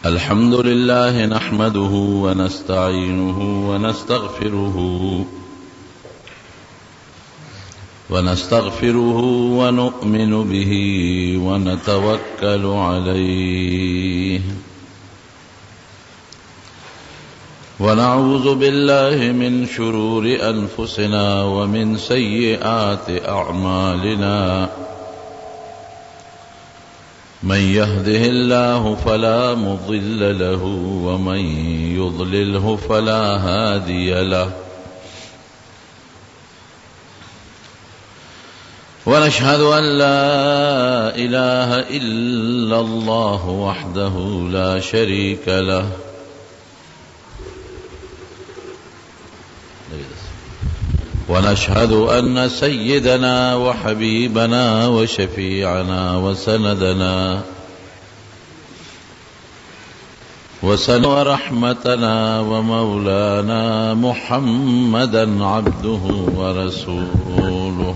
الحمد لله نحمده ونستعينه ونستغفره ونؤمن به ونتوكل عليه ونعوذ بالله من شرور أنفسنا ومن سيئات أعمالنا من يهده الله فلا مضل له ومن يضلله فلا هادي له ونشهد أن لا إله إلا الله وحده لا شريك له ونشهد أن سيدنا وحبيبنا وشفيعنا وسندنا ورحمتنا ومولانا محمدا عبده ورسوله.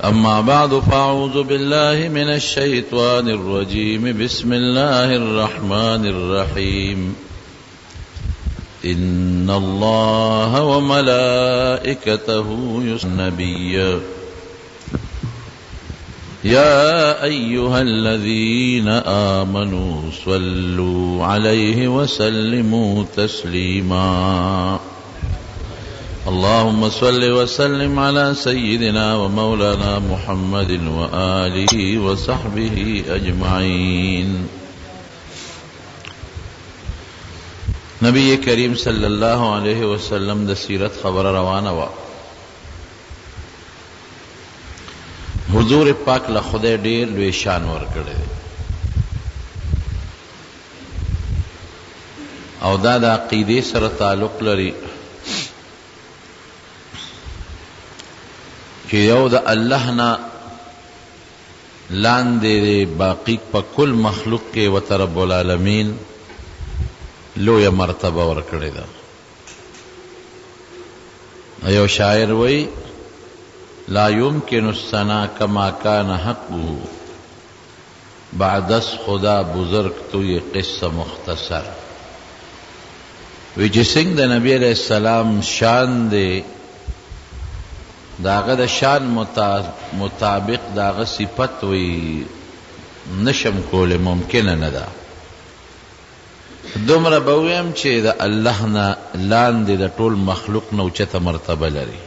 أما بعد فأعوذ بالله من الشيطان الرجيم. بسم الله الرحمن الرحيم. إن الله وملائكته يصلون على النبي يا أيها الذين آمنوا صلوا عليه وسلموا تسليما. اللهم صل وسلم على سيدنا ومولانا محمد وآله وصحبه أجمعين. نبی کریم صلی اللہ علیہ وسلم د سیرت خبر روانه وا. حضور پاک له خدای ډیر لوی شان ورکړی او دا د عقیدې سره تعلق لري چې یو د الله نه لاندې باقی په کل مخلوق کې وته رب العالمین لوی مرتبه ورکړی ده. یو شاعر وی لا يمكن الثنا كما كان حقه بعد از خدا بزرگ تو یہ قصه مختصر. وی چې څنګه د نبی علیہ السلام شان دی داغه د شان مطابق داغه صفت وی نشم کوله ممکن نه ده. دومره به ویم چې د الله نه لاندې د ټول مخلوق نه اوچته مرتبه لري.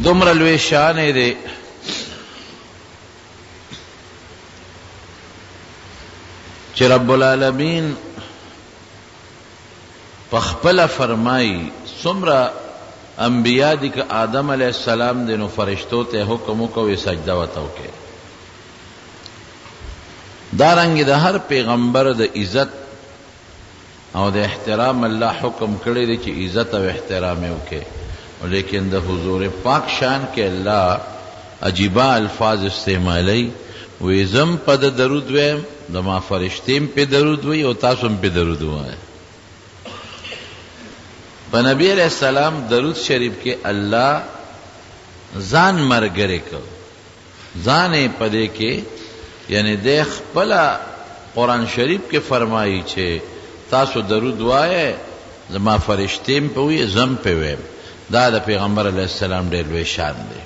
دومره لوی شان یې دی چې رب العالمین په خپله فرمایي څومره انبیا دي که آدم علیه السلام دی نو فرشتو ته حکم وکوي سجده ورته وکړي. دارنګ د هر پیغمبر د عزت او د احترام الله حکم کړی دی چې عزت او احترام یې وکړي. لیکن د حضور پاک شان کې الله عجیبه الفاظ استعمالی. وی زم په د درود ویم زما فرشتیم په درود وی او تاسو هم په درود وایئ. په نبی علیہ السلام درود شریف کې الله ځان مرګره کو ځان یې پدې کې یعنی د خپل قرآن شریف کې فرمایي چې تاسو درود وایئ زما فرشتیم په وی زم په ویم. دا د پیغمبر علیہ السلام ډېر لوی شان دی.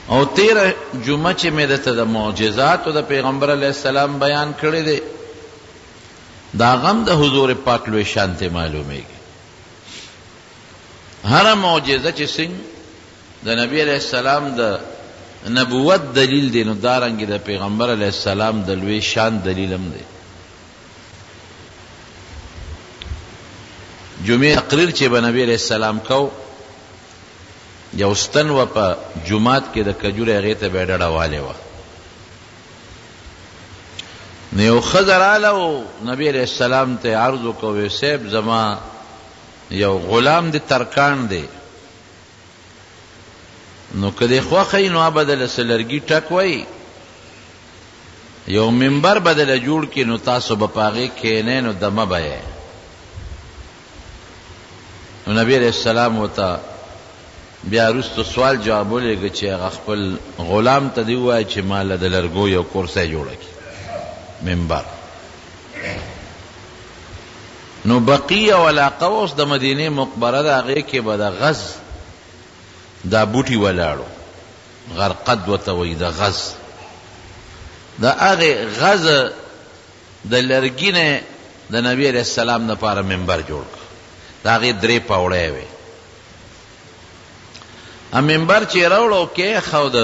او 13 جمعه چې مې درته د معجزاتو د پیغمبر علیہ السلام بیان کړی دی دا غم د حضور پاک لوی شان ته معلومیږي. هر معجزه چې څنګه د نبی علیہ السلام د نبوت دلیل دی نو دارنګ د پیغمبر علیہ السلام د لوی شان دلیل هم دی. جمعه تقریر چې به نبی علیہ السلام کو یو ستن و په جمعات کې د کجورې هغې ته به یې ډډه والې وه. نو یو ښځه راله او نبی علیہ السلام ته عرض وکړ صاحب زما یو غلام دی ترکان دی نو که دې خوښوي نو بدله څه لرګي ټک وی یو منبر بدله جوړ کړي نو تاسو به په هغې کښېنئ نو دمه به یې نو نبی علیہ السلام وتا بیا وروسته سوال جواب ولېږه چې هغه خپل غلام ته دې ووایي چې ما له د لرګو یو کرسی جوړه کړي منبر. نو بقیه ولاقه اوس د مدینې مقبره د هغې کې به د غز دا بوټي ولاړو، غرقد ورته وایي، د غز د هغې غز د لرګي نه د نبي علیه السلام دپاره منبر جوړ کړ. د هغې 3 پوړۍ وې. منبر چې راوړو کېښود،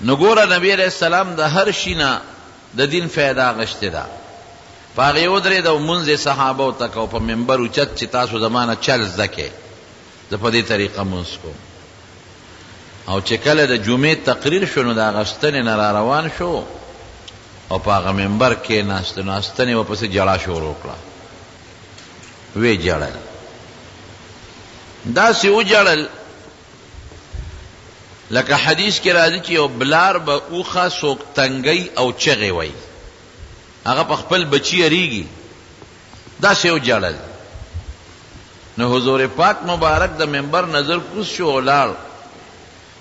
نو ګوره نبي علیه السلام د هر شي نه د دین فایده اخیستې ده. په هغې ودرېد او لمونځ یې صحابو ته کو په منبر اوچت چې تاسو زما نه چل زده کړئ، زه په دې طریقه لمونځ کوم. او چې کله د جمعې تقریر شو نو د هغه ستنې نه را روان شو او په هغه منبر کېناست. نو ستنې ورپسې جړا شروع کړه، ویې جړل، داسې وجړل لکه حدیث کې راځي چې یو بلار به اوښه څوک تنګی او چغې وایي، هغه په خپل بچي یریږي، داسې وجړل. نو حضور پاک مبارک د منبر نظر کوز شو ولاړ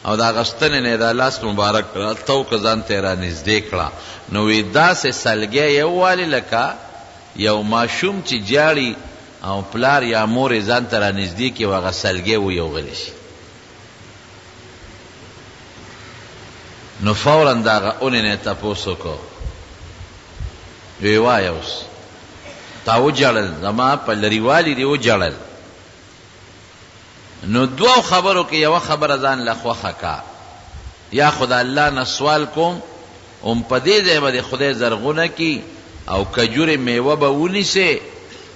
او د هغه ستنې نه یې دا لاس مبارک توکه ځان ته یې را نږدې کړه. نو وی داسې سلګی یې ووالې لکه یو ماشوم چې جاړي او پلار یا مور یې ځان ته را نږدې کړي او هغه سلګی ویوغلی شي. نو فورا د هغه اونې نه یې تپوس وکړو، وی وایه اوس تا وجړل، زما په لرېوالي دې وجړل. نو 2 خبرو کې یوه خبره ځان له خوښه کا، یا خدای الله نه سوال کوم ام په دې ځای به د خدای زرغونه کی او کجورې میوه به ونیسې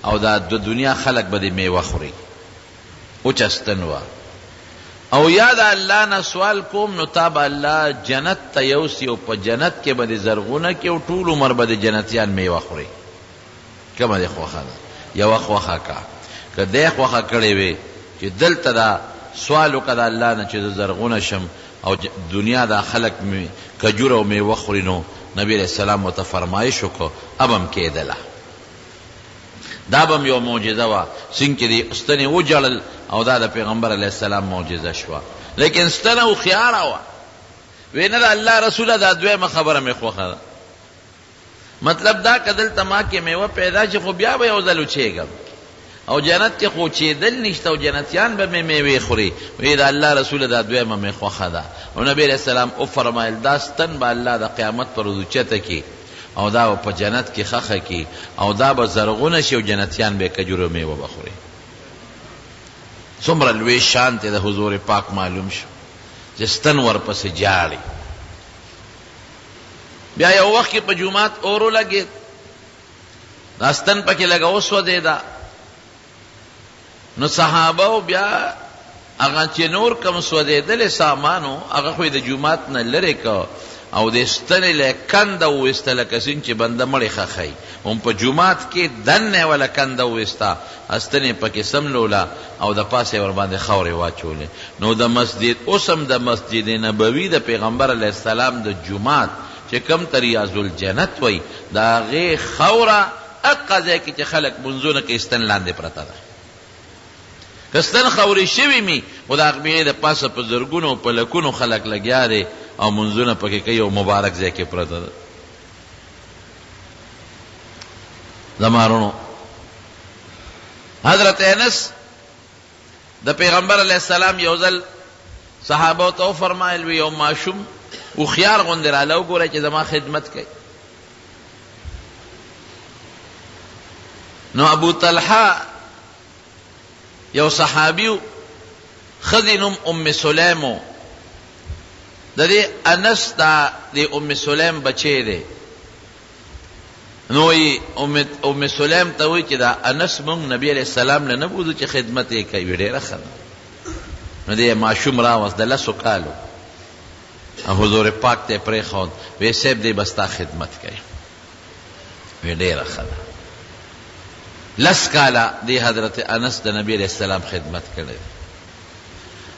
او دا د دنیا خلق به د میوه خوري، اوچستن وه. او یا د الله نه سوال کوم نو تا به الله جنت ته یوسي او په جنت کې به د زرغونه کی او ټول عمر به د جنتیان میوه خوري. کومه د خوښه ده؟ یوه خوښه کا. که دی خوښه کړې وې چې دلته دا سوال وکړه د الله نه چې زه زرغونه شم او دنیا دا خلق کجور او میوه خوري، نو نبی علیہ السلام ورته فرمایش وکړو اب هم کېدله. دا به هم یو معجزه وه، څنګه چې دې ستنې وجړل او دا د پیغمبر علیه السلام معجزه شوه. لیکن ستنه هوښیاره وه، وی نه د الله رسوله دا دویمه خبره مې خوښه ده. مطلب دا که دلته ما کې میوه پیدا شي خو بیا به یو ځل وچېږم، او جنت کې خو چېدل نشته او جنتیان به مې میوې خوري. وی د الله رسوله دا دویمه مې خوښه ده. او نبی علیه السلام وفرمایل دا ستن به الله د قیامت پر ورځ اوچته کړي او دا به په جنت کې ښخه کړي او دا به زرغونه شي او جنتیان به یې کجور او میوه به خوري. څومره لوی شان ته د حضور پاک معلوم شو چې ستن ورپسې جاړي. بیا یو وخت کې په جومات اور ولګېد، دا ستن پکې لږه وسوځېده. نو صحابه بیا هغه چې نور کم سوځېدلی سامانو هغه خو یې د جومات نه لرې که او د ستنې له کنده وویسته لکه څنګه چې بنده مړې خښوي. هم په جومات کې دننه یې وله کنده وویسته، ستنې پکې سملوله او د پاسه یې ورباندې خاورې واچولې. نو د مسجد اوس هم د مسجد نبوي د پیغمبر علیه السلام د جومات چې کم ته ریاض الجنت وایي د هغې خاوره هغه ځای کې چې خلک منځونه کې ستن لاندې پرته ده. که ستن خاورې شوي مي خو د هغې د پاسه په زرګونو په لکونو خلک لګیا دی او منځونه پکې کوي او مبارک ځای کې پرته ده. زمارونو حضرت انس د پیغمبر علیه السلام یو ځل صحابو ته وفرمایل وی یو ماشوم هوښیار غوندې راله وګورئ چې زما خدمت کوي. نو ابو طلحه یو صحابیو ښځې نوم ام سلیمو، د دې انس دا د ام سلیم بچی دی. نو ام سلیم ته وایي چې دا انس مونږ نبی علیه السلام له نه بوځو چې خدمت یې کوي. ډېره ښه ده. نو دې ماشوم راوست د 10 کالو، حضور پاک ته یې پرېښود، وی صاحب دی به ستا خدمت کوي. وی ډېره ښه ده. 10 کاله دی حضرت انس د نبی علیه السلام خدمت کړی.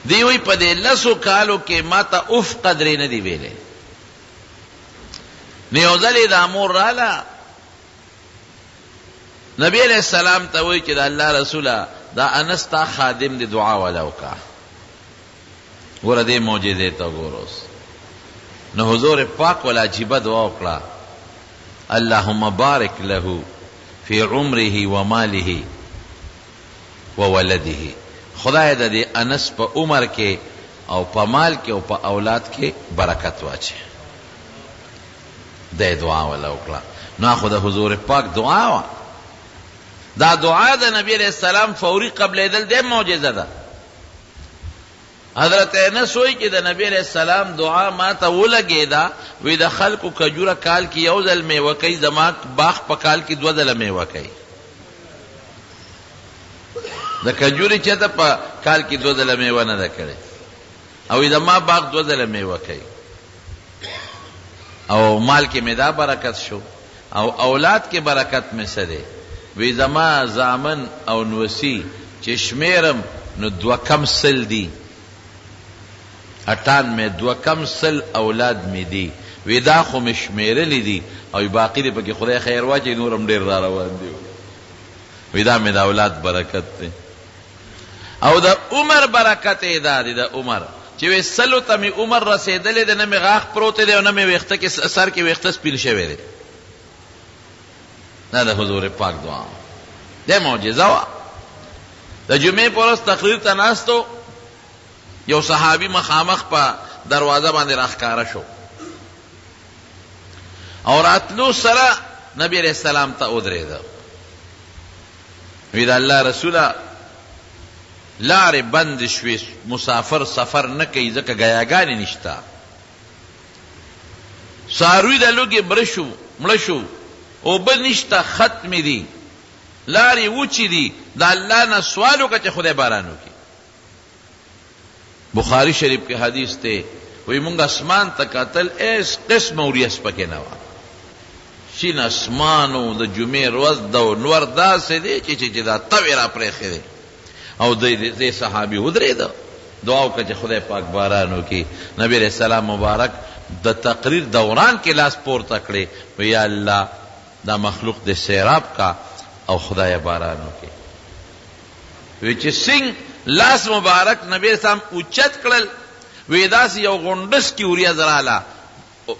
دی وی په دې 10 کالو کې ما ته اف قدرې نه دی ویلې. نو یو ځل یې دا مور راله نبی علیہ السلام ته وایي چې د الله رسوله دا انس تا خادم دی دعا ولا وکړه. ګوره دې معجزې ته ګوره اوس. نو حضور پاک ولا عجیبه دعا وکړه، اللهم بارک له فی عمره و ماله و ولده. خدای د دې انس په عمر کې او په مال کې او په اولاد کې برکت واچي. د دعا ولا وکړه. نو خو د حضور پاک دعا وا. دا دعا د نبی علیہ السلام فوری قبلېدل د معجزه ده. حضرت انس وایي چې د نبی علیہ السلام دعا ما ته ولګېده، وی د خلکو کجوره کال کې یو ځل میوه کوي، زما باغ په کال کې 2 ځله میوه کوي. د کجوري چېرته په کال کې 2 ځله میوه نه ده کړې، او زما باغ 2 ځله میوه کوي. او مال کې مې دا برکت شو، او اولاد کې برکت مې څه دی؟ وی زما زامن او نوسی چې شمیرم نو 2 کم سل دي، 2 کم سل اولاد می دي. وی دا خو مې شمیرلی دي او باقی دی پکې خدای خیر واچي، نورم ډېر را روان دي. وی دا مې د اولاد برکت دی. او د عمر برکت یې دا دی، د عمر چې وی سلو ته مې عمر رسېدلی دی، نه مې غاښ پروت دی او نه مې ویښته کې سر کې ویښته سپین شوی دی. دا د حضور پاک دعا د معجزه وه. د جمعې په ورځ تقریر ته ناستو، یو صحابي مخامخ په دروازه باندې راښکاره شو او راتلو سره نبی علیہ السلام ته ودرېده. وی د الله رسوله لارې بند شوې، مسافر سفر نه کوي ځکه ګیاګانې نشته، څاروي د لوږې مړه شو، اوبه نشته، ختمې دي، لارې وچې دي. د الله نه سوال وکړه چې خدای باران وکړي. بخاری شریف کې حدیث ته وی مونږ اسمان ته کتل، ایس قسم اوریس پکې نه وه. شین اسمانو د جمعې ورځ د نور داسې دی چې دا توی را پرېښی دی. او دې صحابي ودرېده، دعا وکړه چې خدای پاک باران وکړي. نبی علیہ السلام مبارک د تقریر دوران کې لاس پورته کړی، وی یا الله دا مخلوق د سیراب کا او خدای باران وکړي. وی چې څنګه لاس مبارک نبی اسلام اوچت کړل، وی داسې یو غونډس کې وریځ رااله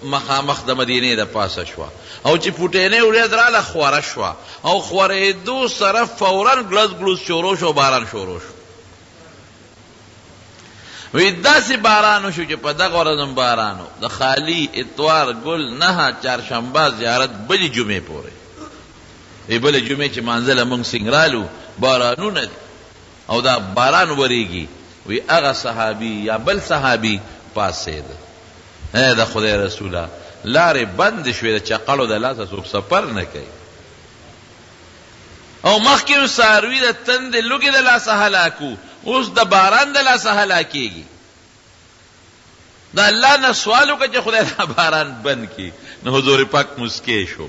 مخامخ د مدینې د پاسه شوه، او چې پوټینې وریځ رااله خوره شوه، او خورېدو سره فورا ګلز ګلوز شروع شو، باران شروع شو. وی داسې باران وشو چې په دغه ورځ هم باران و. د خالی اتوار ګل نهه چهارشنبه زیارت بلې جمعې پورې. وی بلې جمعې چې مانځله موږ سنګرالو بارانونه دي او دا باران وریږي. وی هغه صحابي یا بل صحابي پاسېده، اے د خدای رسوله لارې بند شوې، د چقړو د لاسه څوک سفر نه کوي، او مخکې څاروي د تندې لوږې د لاسه هلاکو، اوس د باران د لاسه هلاکېږي. د الله نه سوال وکړه چې خدای دا باران بند کړي. نو حضور پاک مسکی شو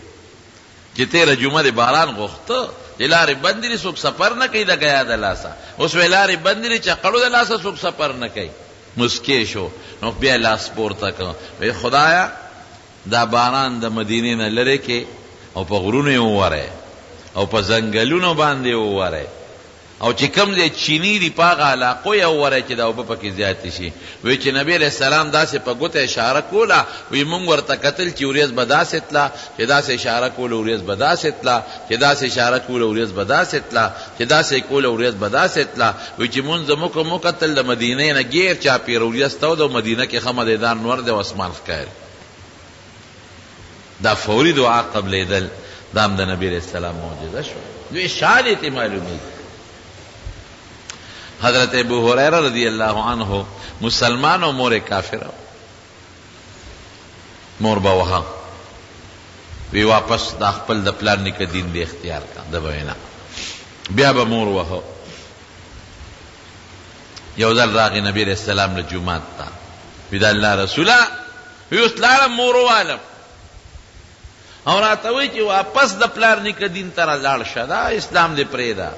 چې تېره جمعه د باران غوښته چې لارې بندې دي، څوک سفر نه کوي د ګیا د لاسه. اوس وی لارې بندې دي، چقړو د لاسه څوک سفر نه کوي. مسکی شو. نو بیا لاس پورته کړه، وی خدایا دا باران د مدینې نه لرې کې او په غرونو یې ووری او په ځنګلونو باندې ووری، او چې کوم ځای چینی دي په هغه علاقو یې ووری چې دا اوبه پکې زیاتې شي. وی چې نبی علیہ السلام داسې په ګوته اشاره کوله، وی مونږ ورته کتل چې ورېځ به داسې تله، چې داسې اشاره کوله ورېځ به داسې تله، چې داسې اشاره کوله ورېځ به داسې تله، چې داسې کوله ورېځ به داسې تله. وی چې مونږ زموږ مو کتل د مدینې نه ګیر چاپېره ورېځ ته و، د مدینه کې ښه مدیدار نور دی او اسمان ښکاري. دا فوري دعا قبلېدل دا هم د نبی علیہ السلام معجزه شو. دوی شان یې معلومیږي. حضرت ابو هریره رضی اللہ عنہ مسلمان و مور کافر، مور به وها، وی واپس دا خپل د پلار نیکه دین دی اختیار کا د وینا. بیا به مور وها. یو ځل راغی نبی علیہ السلام له جومات ته، وی د الله رسوله وی اوس لاړم مور والم، او راته وی چې واپس د پلار نیکه دین ته رالاړ شه، دا اسلام دې پرېږده.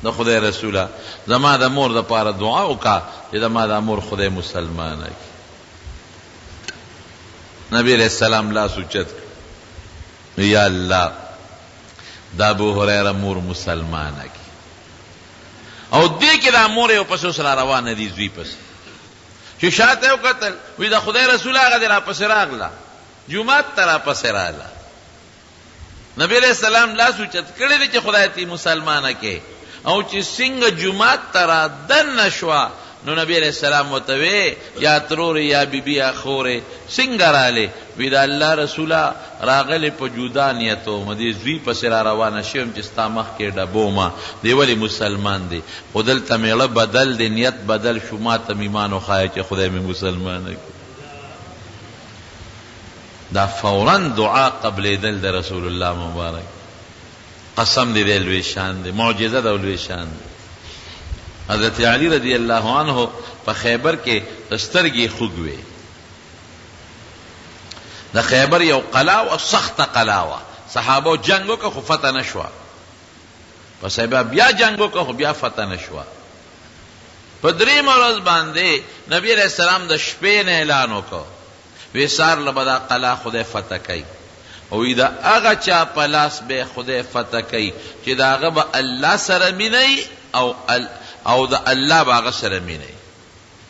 د خدای رسوله زما د مور د پاره دعا وکړه چې زما د مور خدای مسلمانه کړي. نبی علیہ السلام لاس اوچت کړ، یا الله دا ابو هريره مور مسلمانه کی او دې کې دا مور یو پسو سره روانه دي زوی پس چې شاته یو قتل وی دا خدای رسول هغه دی را پس راغله جمعه تر پس راغله نبی علیہ السلام لاس اوچت کړی دی چې خدای تی مسلمانه کې او چې څنګه جمعه تر دن شوا نو نبی علیہ السلام وتوی یا ترور یا بی بی اخوره څنګه رااله وی دا الله رسوله راغله په جودانیتو مدي زوی پس را روانه شوم چې ستا مخ کې ډبو ما دی ولی مسلمان دی خدل تمیړه بدل دی نیت بدل شو ما ته ایمان خو چې خدای می مسلمان دا فورا دعا قبل دل د رسول الله مبارک قسم دی دی لوی شان دی معجزه دا لوی شان دی حضرت علی رضی اللہ عنہ په خیبر کې سترګې خوږوي د خیبر یو قلعه او سخت قلعه صحابه جنگو که خو فتح نشوا پس بیا جنگو که خو بیا فتح نشوا په دریم ورځ باندې نبی علیہ السلام د شپې نه اعلان وکړ وی سار لبدا قلعه خدای فتح کوي او دا هغه چا په لاس به خدای فتح کوي چې دا هغه به الله سره مینی او دا الله باغ سره مینه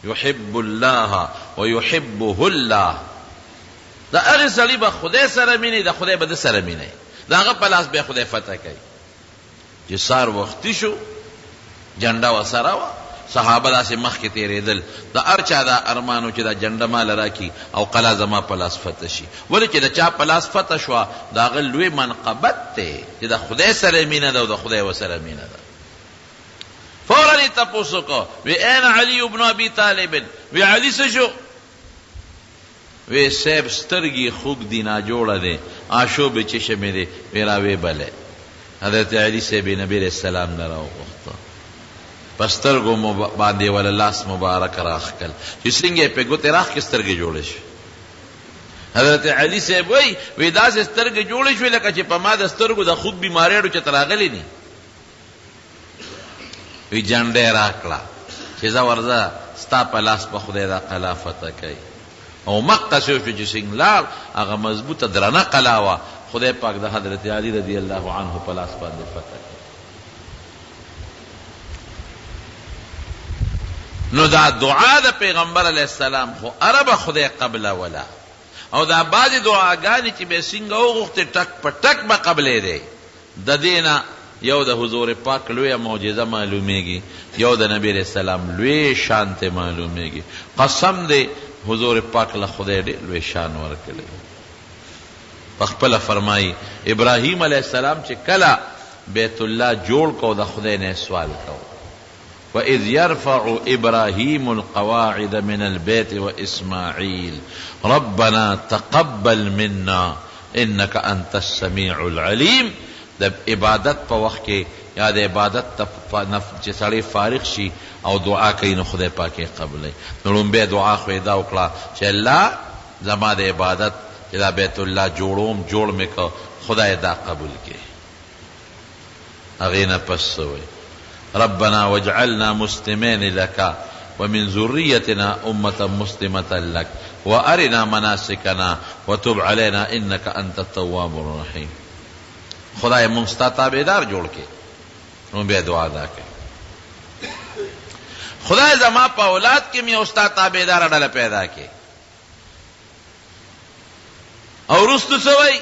يحب الله ويحبه الله دا هغه سړي به خدای سره مینه دا خدای به سره مینه دا هغه په لاس به خدای فتح کوي چې سار وختي شو جنډا وسره وا صحابه داسې مخ کې تیرېدل دا ارچا دا ارمانو چې دا جنډا مال راکی او قلا زما په لاس فتح شي ولې چې دا چا په لاس فتح شو دا غل لوی منقبت ته چې دا خدای سره مینه دا او دا خدای وسره مینه دا فوراً تپوسو کو وی این علی ابن ابی طالب وی علی سشو وی سیب سترگی خوک دینا جوڑا دے آشو بے چشمی دے ویرا وی بلے حضرت علی سیب نبی علیہ السلام نراو وقتا پسترگو باندے والا لاس مبارک راخ کل چی سنگے پہ گو تیراخ کی سترگی جوڑش حضرت علی سیب وی دا سے سترگی جوڑش وی لکا چی پا ما دا سترگو دا خوک بیماریڑو چی تراغلی نی وی جنډه راکړه چې زه ورځه ستا په لاس په خدای دا قلا فتح کوي او مقته شو چې څنګه هغه مضبوطه درنه قلا وه خدای پاک د حضرت علی رضی الله عنه په لاس باندې فتح کوي نو دا دعا د پیغمبر علیه السلام خو عربه خدای قبله ولا او دا بعضې دعاګانې چې به څنګه وغوښتې ټک په ټک به قبلې دی د دې نه یو د حضور پاک لوی معجزه معلومیږي یو د نبی علیہ السلام لوی شان ته معلومیږي قسم دی حضور پاک له خدای ډېر لوی شان ورکړي خپل فرمایي ابراهیم علیہ السلام چې کله بیت الله جوړ کو د خدای نه سوال کو وَإِذْ يَرْفَعُ إِبْرَاهِيمُ الْقَوَاعِدَ مِنَ الْبَيْتِ وَإِسْمَاعِيلُ رَبَّنَا تَقَبَّلْ مِنَّا إِنَّكَ أَنْتَ السَّمِيعُ الْعَلِيمُ د عبادت په وخت کې یا د عبادت چې سړی فارغ شي او دعا کوي نو خدای پاک یې قبلوي نو لومبی دعا خو یې دا وکړه چې الله زما د عبادت چې دا بیت الله جوړ مې که خدای دا قبول کړي هغې نه پس وایي ربنا واجعلنا مسلمين لك ومن ذريتنا أمة مسلمة لك وأرنا مناسكنا وتب علينا إنك أنت التواب الرحيم خدای مونږ ستا تابعدار جوړ کړي نو بیا دعا دا کوي خدای زما په اولاد کې مې او ستا تابعدار ډله پیدا کړي او وروسته څه وایي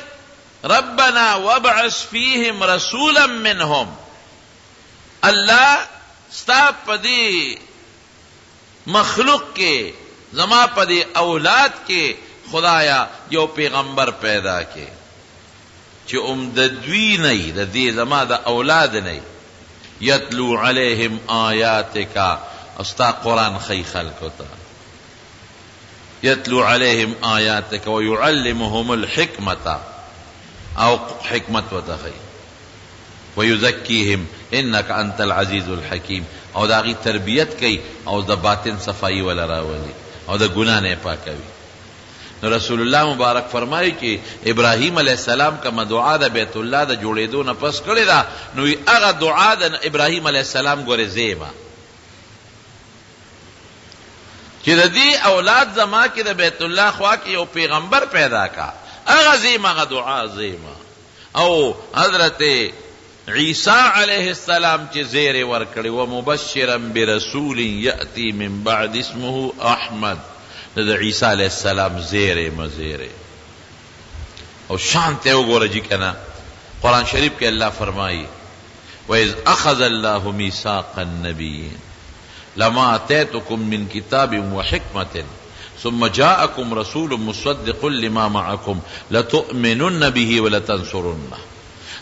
ربنا وابعث فيهم رسولا منهم الله ستا په دې مخلوق کې زما په دې اولاد کې خدایا یو پیغمبر پیدا کړي چې د دوی نه د دې زما د اولاد نه یتلو علیهم آیاتک استا قرآن خی خلقو ته یتلو علیهم آیاتک ویعلمهم الحکمة او حکمت وتخی ویزکیهم انک انت العزیز الحکیم او داغی تربیت کئی او د باطن صفائی ولا راولی او د گناہ نه پاکوي نو رسول الله مبارک فرمایي چې ابراهیم علیہ السلام کما دعا د بیت الله د جوړېدو نه پس کړی دا نو هغه دعا د ابراهیم علیہ السلام ګورې زیما چې د دې اولاد زما کې د بیت الله خوا کې یو پیغمبر پیدا کا هغه زیما هغه دعا زیما او حضرت عیسی علیہ السلام چې زیر ورکړي و مبشرا برسول یأتی من بعد اسمه احمد، د عیسی علیہ السلام زیر مزیر او شان ته وګوره جی کنه. قرآن شریف کې الله فرمایي وَإِذْ أَخَذَ اللَّهُ مِيثَاقَ النَّبِيِّينَ لَمَا آتَيْتُكُم مِّن كِتَابٍ وَحِكْمَةٍ ثُمَّ جَاءَكُمْ رَسُولٌ مُصَدِّقٌ لِّمَا مَعَكُمْ لَتُؤْمِنُنَّ بِهِ وَلَتَنصُرُنَّهُ.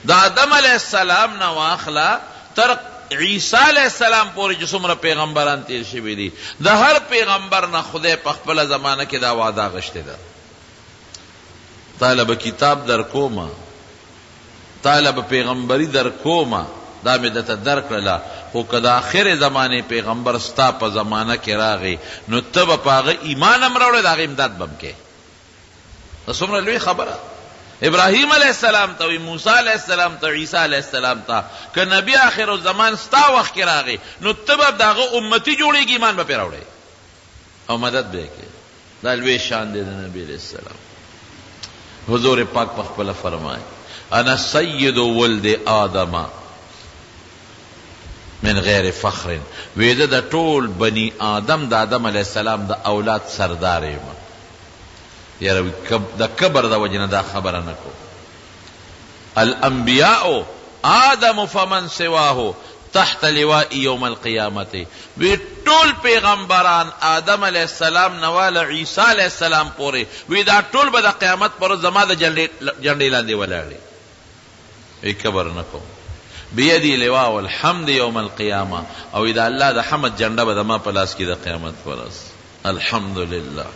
دا آدم علیہ السلام نه واخلا تر عیسی علیہ السلام پورې چې څومره پیغمبران تیر شوي دي، د هر پیغمبر نه خدای په خپله زمانه کې دا وعده غشتې ده، طالب کتاب در کومه، طالب پیغمبری در کومه، دا مې درته درکړله، خو که د آخر زمانې پیغمبر ستا په زمانه کې راغی نو ته به په هغه ایمان هم راوړې، د هغه امداد به هم کې. دا څومره لوی خبره. ابراهیم علیہ السلام ته وی، موسی علیہ السلام ته، عیسی علیہ السلام ته، که نبی آخر الزمان ستا وخت کې راغی نو ته به د هغه امتی جوړېږي، ایمان به پرې راوړې او مدد به یې کې. دا لوی شان دی د نبی علیہ السلام. حضور پاک په خپله فرمایي انا سید ولد آدم من غیر فخر، ویده د ټول بنی آدم د آدم علیہ السلام د اولاد سردار یم. یاره د کبر د وجنه دا خبره نکو. الانبیاء آدم فمن سواه تحت لواء یوم القیامت، وی ټول پیغمبران آدم علیہ السلام نوال عیسی علیہ السلام پورې، وی دا ټول به د قیامت پر زما د جنډې لاندې ولاړې. ای کبر نکو. بیدی لواء الحمد یوم القیامه، او دا الله د حمد جنډه به زما په لاس کې د قیامت پر ورځ. الحمدلله.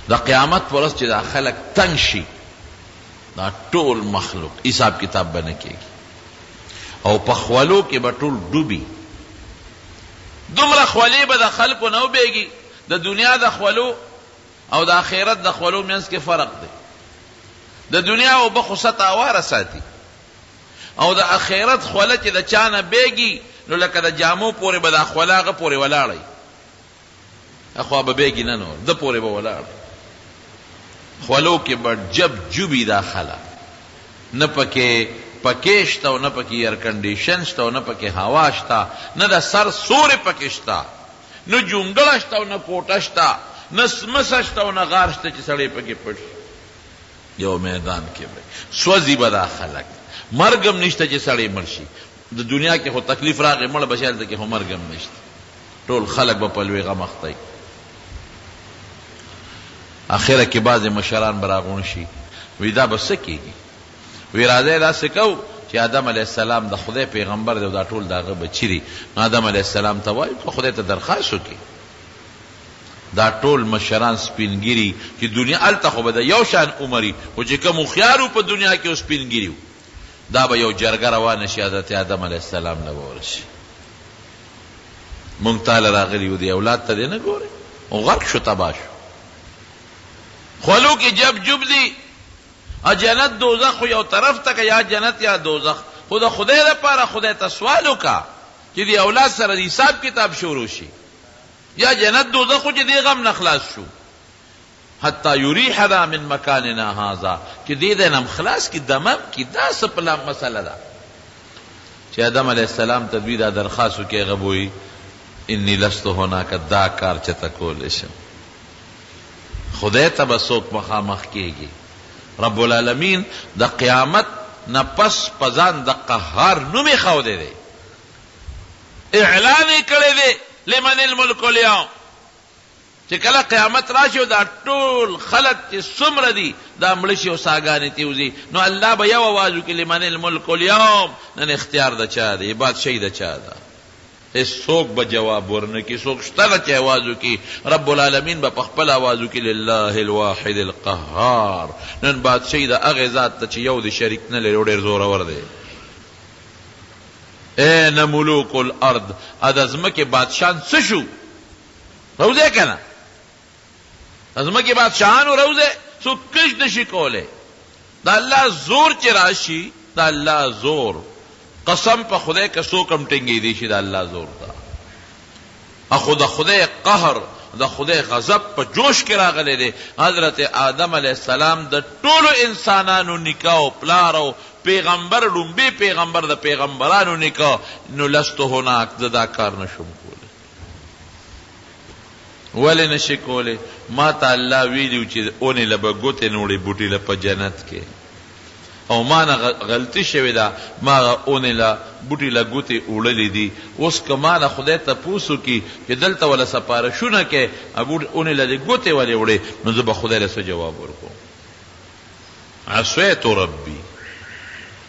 د قیامت پر ورځ چې دا خلک تنگ شي، دا ټول مخلوق حساب کتاب به نه کېږي او په خولو کې به ټول ډوبي. دومره خولې به د خلکو نه وبېږي. د دنیا د خولو او د آخرت د خولو منځ کې فرق دی. د دنیا اوبه خو سطح اواره ساتي، او د آخرت خوله چې د چا نه بیږي نو لکه د جامو پورې به دا خوله هغه پورې ولاړی، اخوا به بیږي نه نو ده پورې به ولاړ. خولو کې به جب جوبي دا خله، نه پکې پکې شته او نه پکې ایئر کنډیشن شته او نه پکې هوا شته، نه د سر سورې پکې شته، نه جونګړه شته او نه کوټه شته، نه سمسه شته او نه غار شته چې سړی پکې پټ شي. یو میدان کې به سوځي به دا خلک، مرګ هم نشته چې سړی مړ شي. د دنیا کې خو تکلیف راغی مړ به شي، هلته کې خو مرګ هم نشته. ټول خلک به په لوی غم اخته وي. اخره کې بعضې مشران به راغونډ شي، وی دا به څه کېږي؟ وی راځئ داسې کوو چې آدم علیہ السلام د خدای پیغمبر دی او دا ټول د هغه بچي دي، نو آدم علیہ السلام ته وایو که خدای ته درخواست وکړي دا ټول مشران سپینګیري چې دنیا هلته خو به د یو شان عمري، خو چې کوم هوښیار و په دنیا کې و سپینګیري و، دا به یو جرګه روانه شي حضرت آدم علیہ السلام نه به ورشي. مونږ تاله راغلي و دې اولاد ته دې نه ګورې، او غرق شو، تباه شو. خولو کې جب جب دی. جنت دوزخ خو یو طرف ته که یا جنت یا دوزخ، خو د خدای دپاره خدای ته سوال وکړه چې د اولاد سره د حساب کتاب شروع شي، یا جنت دوزخ خو چې دې غم نه خلاص شو. حتی یریحنا من مکاننا هذا، چې دې ځای نه هم خلاص کړي، دمم کړي. دا څه پلا مسله ده چې آدم علیہ السلام ته دوی دا درخواست وکړي، هغه به وایي انی لست هناک، دا کار چېرته کولی شم. خدای ته به څوک مخامخ کېږي. رب العالمین د قیامت نه پس په ځان د قهار نوم یې ښودی دی، اعلان یې کړی دی لمن الملک اليوم، چې کله قیامت راشي او دا ټول خلق چې څومره دي دا مړه شي او ساګانې تېوځي، نو الله به یو اواز وکړي لمن الملک اليوم، نن اختیار د چا دی، بادشاهي د چا ده. څوک به جواب ورنه کړي، څوک شته نه چې اواز وکړي. رب العالمین به په خپل اواز وکړي لله الواحد القهار، نن بادشاهي د هغې ذات ته چې یو د شریک نه لري او ډېر زورور دی. این ملوک الارض، د ځمکې بادشاهان څه شو؟ روځئ که نه؟ د ځمکې بادشاهانو روځئ، څوک کش نشي کولی. د الله زور چې راشي، د الله زور قسم په خدای که څوک هم ټینګېدی شي د الله زور ته. اخو د خدای قهر، د خدای غضب په جوش کې راغلی دی. حضرت آدم علیہ السلام د ټولو انسانانو نیکه او پلار او پیغمبر لومبي پیغمبر د پیغمبرانو نکاح نو لست هناک دا کار نشم کوله. ولی نشي کوله؟ ما ته الله ویلو چې اونې لبه ګوتې نوړې بوټي له په جنت کې، او ما نه غلطي شوې ده، ما اونې له بوټي له ګوتې وړلې دي. اوس که ما نه خدای تپوس وکړي چې دلته وله سپارښونه کې اونې له دې ګوتې ولې وړې، نو زه به خدای له څه جواب ورکوم؟ عصیت ربي.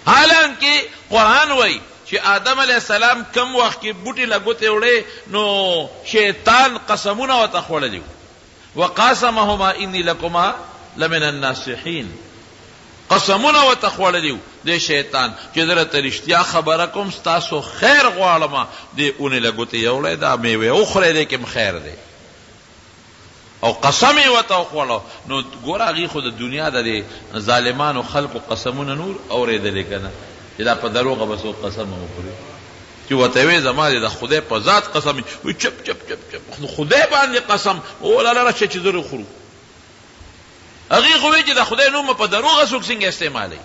حالانکه قرآن وایي چې آدم علیه السلام کم وخت کې بوټي له ګوتې وړې نو شیطان قسمونه ورته خوړلي وقاسمهما انی لکما لمن الناصحین، قسمونه ورته خوړلي د شیطان چې درته رښتیا خبره کوم ستاسو خیر غواړم، دې اونې له ګوتې یوړی دا میوې وخورئ دې کې خیر دی، او قسم یې ورته وخوړو. نو ګوره هغې خو د دنیا د ظالمانو خلقو قسمونه نور اورېدلې که نه چې دا په دروغه به څوک قسم وخوري، چې ورته وې زما د خدای په ذات قسم، وي چپ چپ چپ چپ خدای باندې قسم ولاله راشه چې زر خورو. هغې خو وی چې د خدای نوم په دروغه څوک څنګه استعمالوي،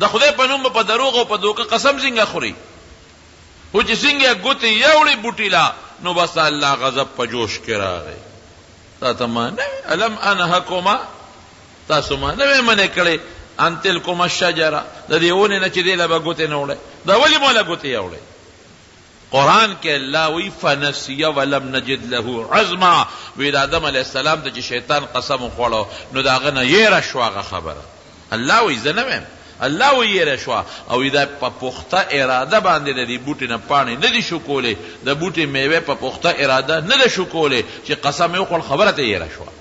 د خدای په نوم په دروغه او په دوکه قسم څنګه خوري. خو چې څنګه ګوتې یوړې بوټي لا نو بس الله غضب په جوش کې راغی. تا ته ما نه الم انهکما، تاسو ما نه منې کړې ان تلکما الشجره، د دې ونې نه چې دې له به ګوتې نه وړې، دا ولې مو له ګوتې یوړې؟ قرآن کې الله وی فنسیه ولم نجد له عزما، وی د آدم علیه السلام ته چې شیطان قسم وخوړو نو د هغه نه یېره شوه هغه خبره. الله وی زه نه ویم، الله وی یېره شوه، او دا په پخته اراده باندې د دې بوټي نه پاڼې نه دي شو کولی، د بوټي میوې په پخته اراده نه ده شو کولی چې قسم یې وخوړ خبره ته یېره شوه.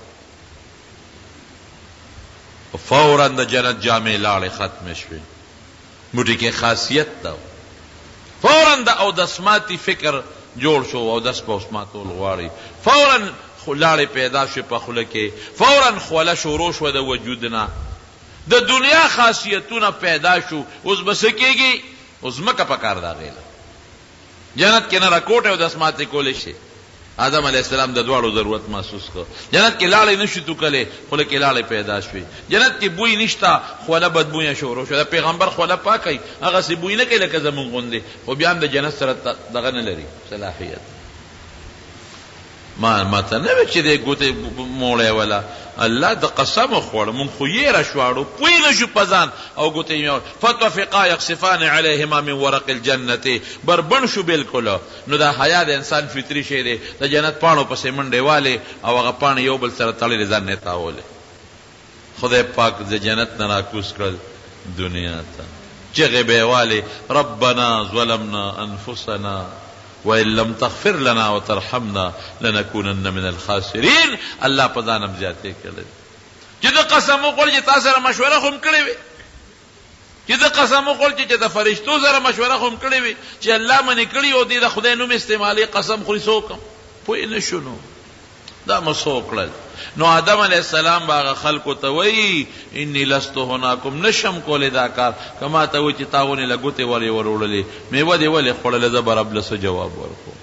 فوراً د جنت جامې لاړې ختمې شوې. بوټي کې خاصیت ده، فوراً د اودسماتي فکر جوړ شو، اودس په اوسماتول غواړي، فوراً لاړې پیدا شوې په خوله کې، فوراً خوله شروع شوه د وجود نه، د دنیا خاصیتونه پیدا شو. اوس به څه کېږي؟ اوس ځمکه پکار ده هغې له جنت کې نه راکوټې اودسماتې کولی شي. آدم علیہ السلام د دواړو ضرورت محسوس کړ. جنت کې لاړې نشو توکلی، خوله کې لاړې پیدا شوې. جنت کې بوی نشته، خوله بدبویه شروع شو. د پیغمبر خوله پاکوي، هغسې بوی نه کوي لکه زمونږ غوندې، خو بیا هم د جنت سره دغه نه لري صلاحیت. ما ته نه وی چې دی ګوتې موړی وله، الله د قسم وخوړ، مونږ خو یېره شواړو، پوی نه شو په ځان، او ګوتې یې وړ. فطفقا یقصفان علیهما من ورق الجنة، بربند شو بالکل. نو دا حیا د انسان فطري شی دی، د جنت پاڼو پسې منډې والې او هغه پاڼې یو بل سره تړلې ځان نه تاولې. خدای پاک د جنت نه راکوز کړل دنیا ته، چغې به یې والې ربنا ظلمنا انفسنا وَإِن لَّمْ تَغْفِرْ لَنَا وَتَرْحَمْنَا لَنَكُونَنَّ مِنَ الْخَاسِرِينَ. الله په ځانم زیاتې کړی چې د قسم وخوړ چې تا سره مشوره خو م کړې وې، چې د قسم وخوړ چې د فرشتو سره مشوره خو م کړې وې چې الله منې کړي او دې د خدای نوم استعمالي قسم خوري څه وکړم؟ پوه نه شو. نو دا مو څه وکړل؟ نو آدم علیہ السلام به هغه خلکو ته وایي انی لست هناکم، نشم کولی دا کار، که ما ته وایي چې تا ونې له ګوتې ولې وروړلې، میوه دې ولې خوړلې، زه به رب له څه جواب ورکوم؟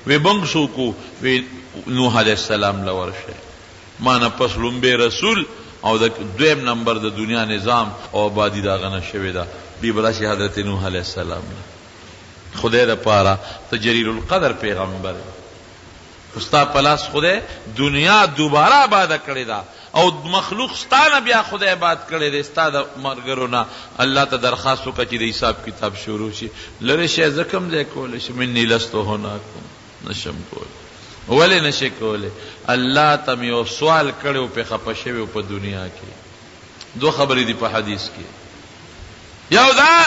وی بنګ څوک وی نوح علیہ السلام له ورشه، ما نه پس لومبی رسول او د دویم نمبر د دنیا نظام او آبادي د هغه نه شوې ده، بی به راشي حضرت نوح علیہ السلام نه. خدای دپاره ته جلیل القدر پیغمبر، ستا پلاس خدای دنیا دوباره آباده کړې ده، او مخلوق ستا نه بیا خدای آباد کړی دی، ستا د ملګرو نه. الله ته درخواست وکړه چې د حساب کتاب شروع شي. لرې شی زه کوم ځای کولی شم؟ انی لست هناکم، نشم کولی. ولې نشي کولی؟ الله ته مې یو سوال کړی و، پې خفه شوی و په دنیا کې. دو خبرې دي په حدیث کې، یو دا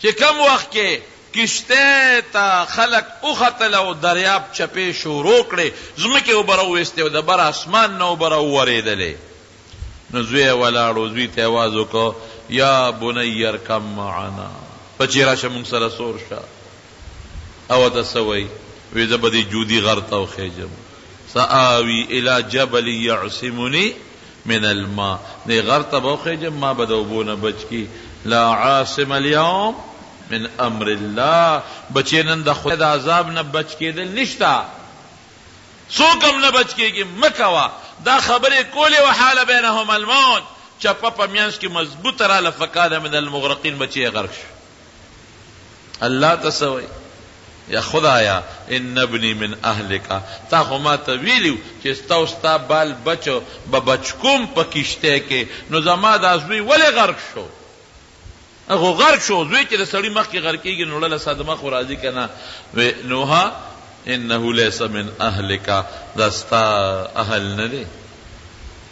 چې کم وخت کې کشته تا خلق اختل او دریاب چپې شروع کړې، ځمکې اوبه راویستې او د بر اسمان نه اوبه راوورېدلې. نو زوی یې ولاړ، زوی ته یې آواز وکړ یا بنی ارکب معنا، بچې راشه مونږ سره سور شه. او ته څه وایي؟ وی زه به دې جودي غر ته وخېږم، سآوي الی جبل یعصمني من الماء، دې غر ته به وخېږم، ما به د اوبو نه بچ کی. لا عاصم اليوم من امر الله، بچې نن د خدای د عذاب نه بچ کېدل نشته، څوک هم نه بچ کېږي. مه کوه دا خبرې کولې، وحال بینهم الموت، چپه په میانس کې مضبوط راله فکان من المغرقین بچی غرق شو. الله تسوي یا خدایا ان ابنی من اهلک، تا خو ما ته ویلیو چې ستا بال بچو به بچکوم په کشته کې، نو زما دا زوی ولې غرق شو؟ هغه غرق شو زوی چې د سړي مخ کې غرق کېږي نو له صدمه خو راځي که نه. نوها انه لیس من اهلک، دا ستا اهل نه دی،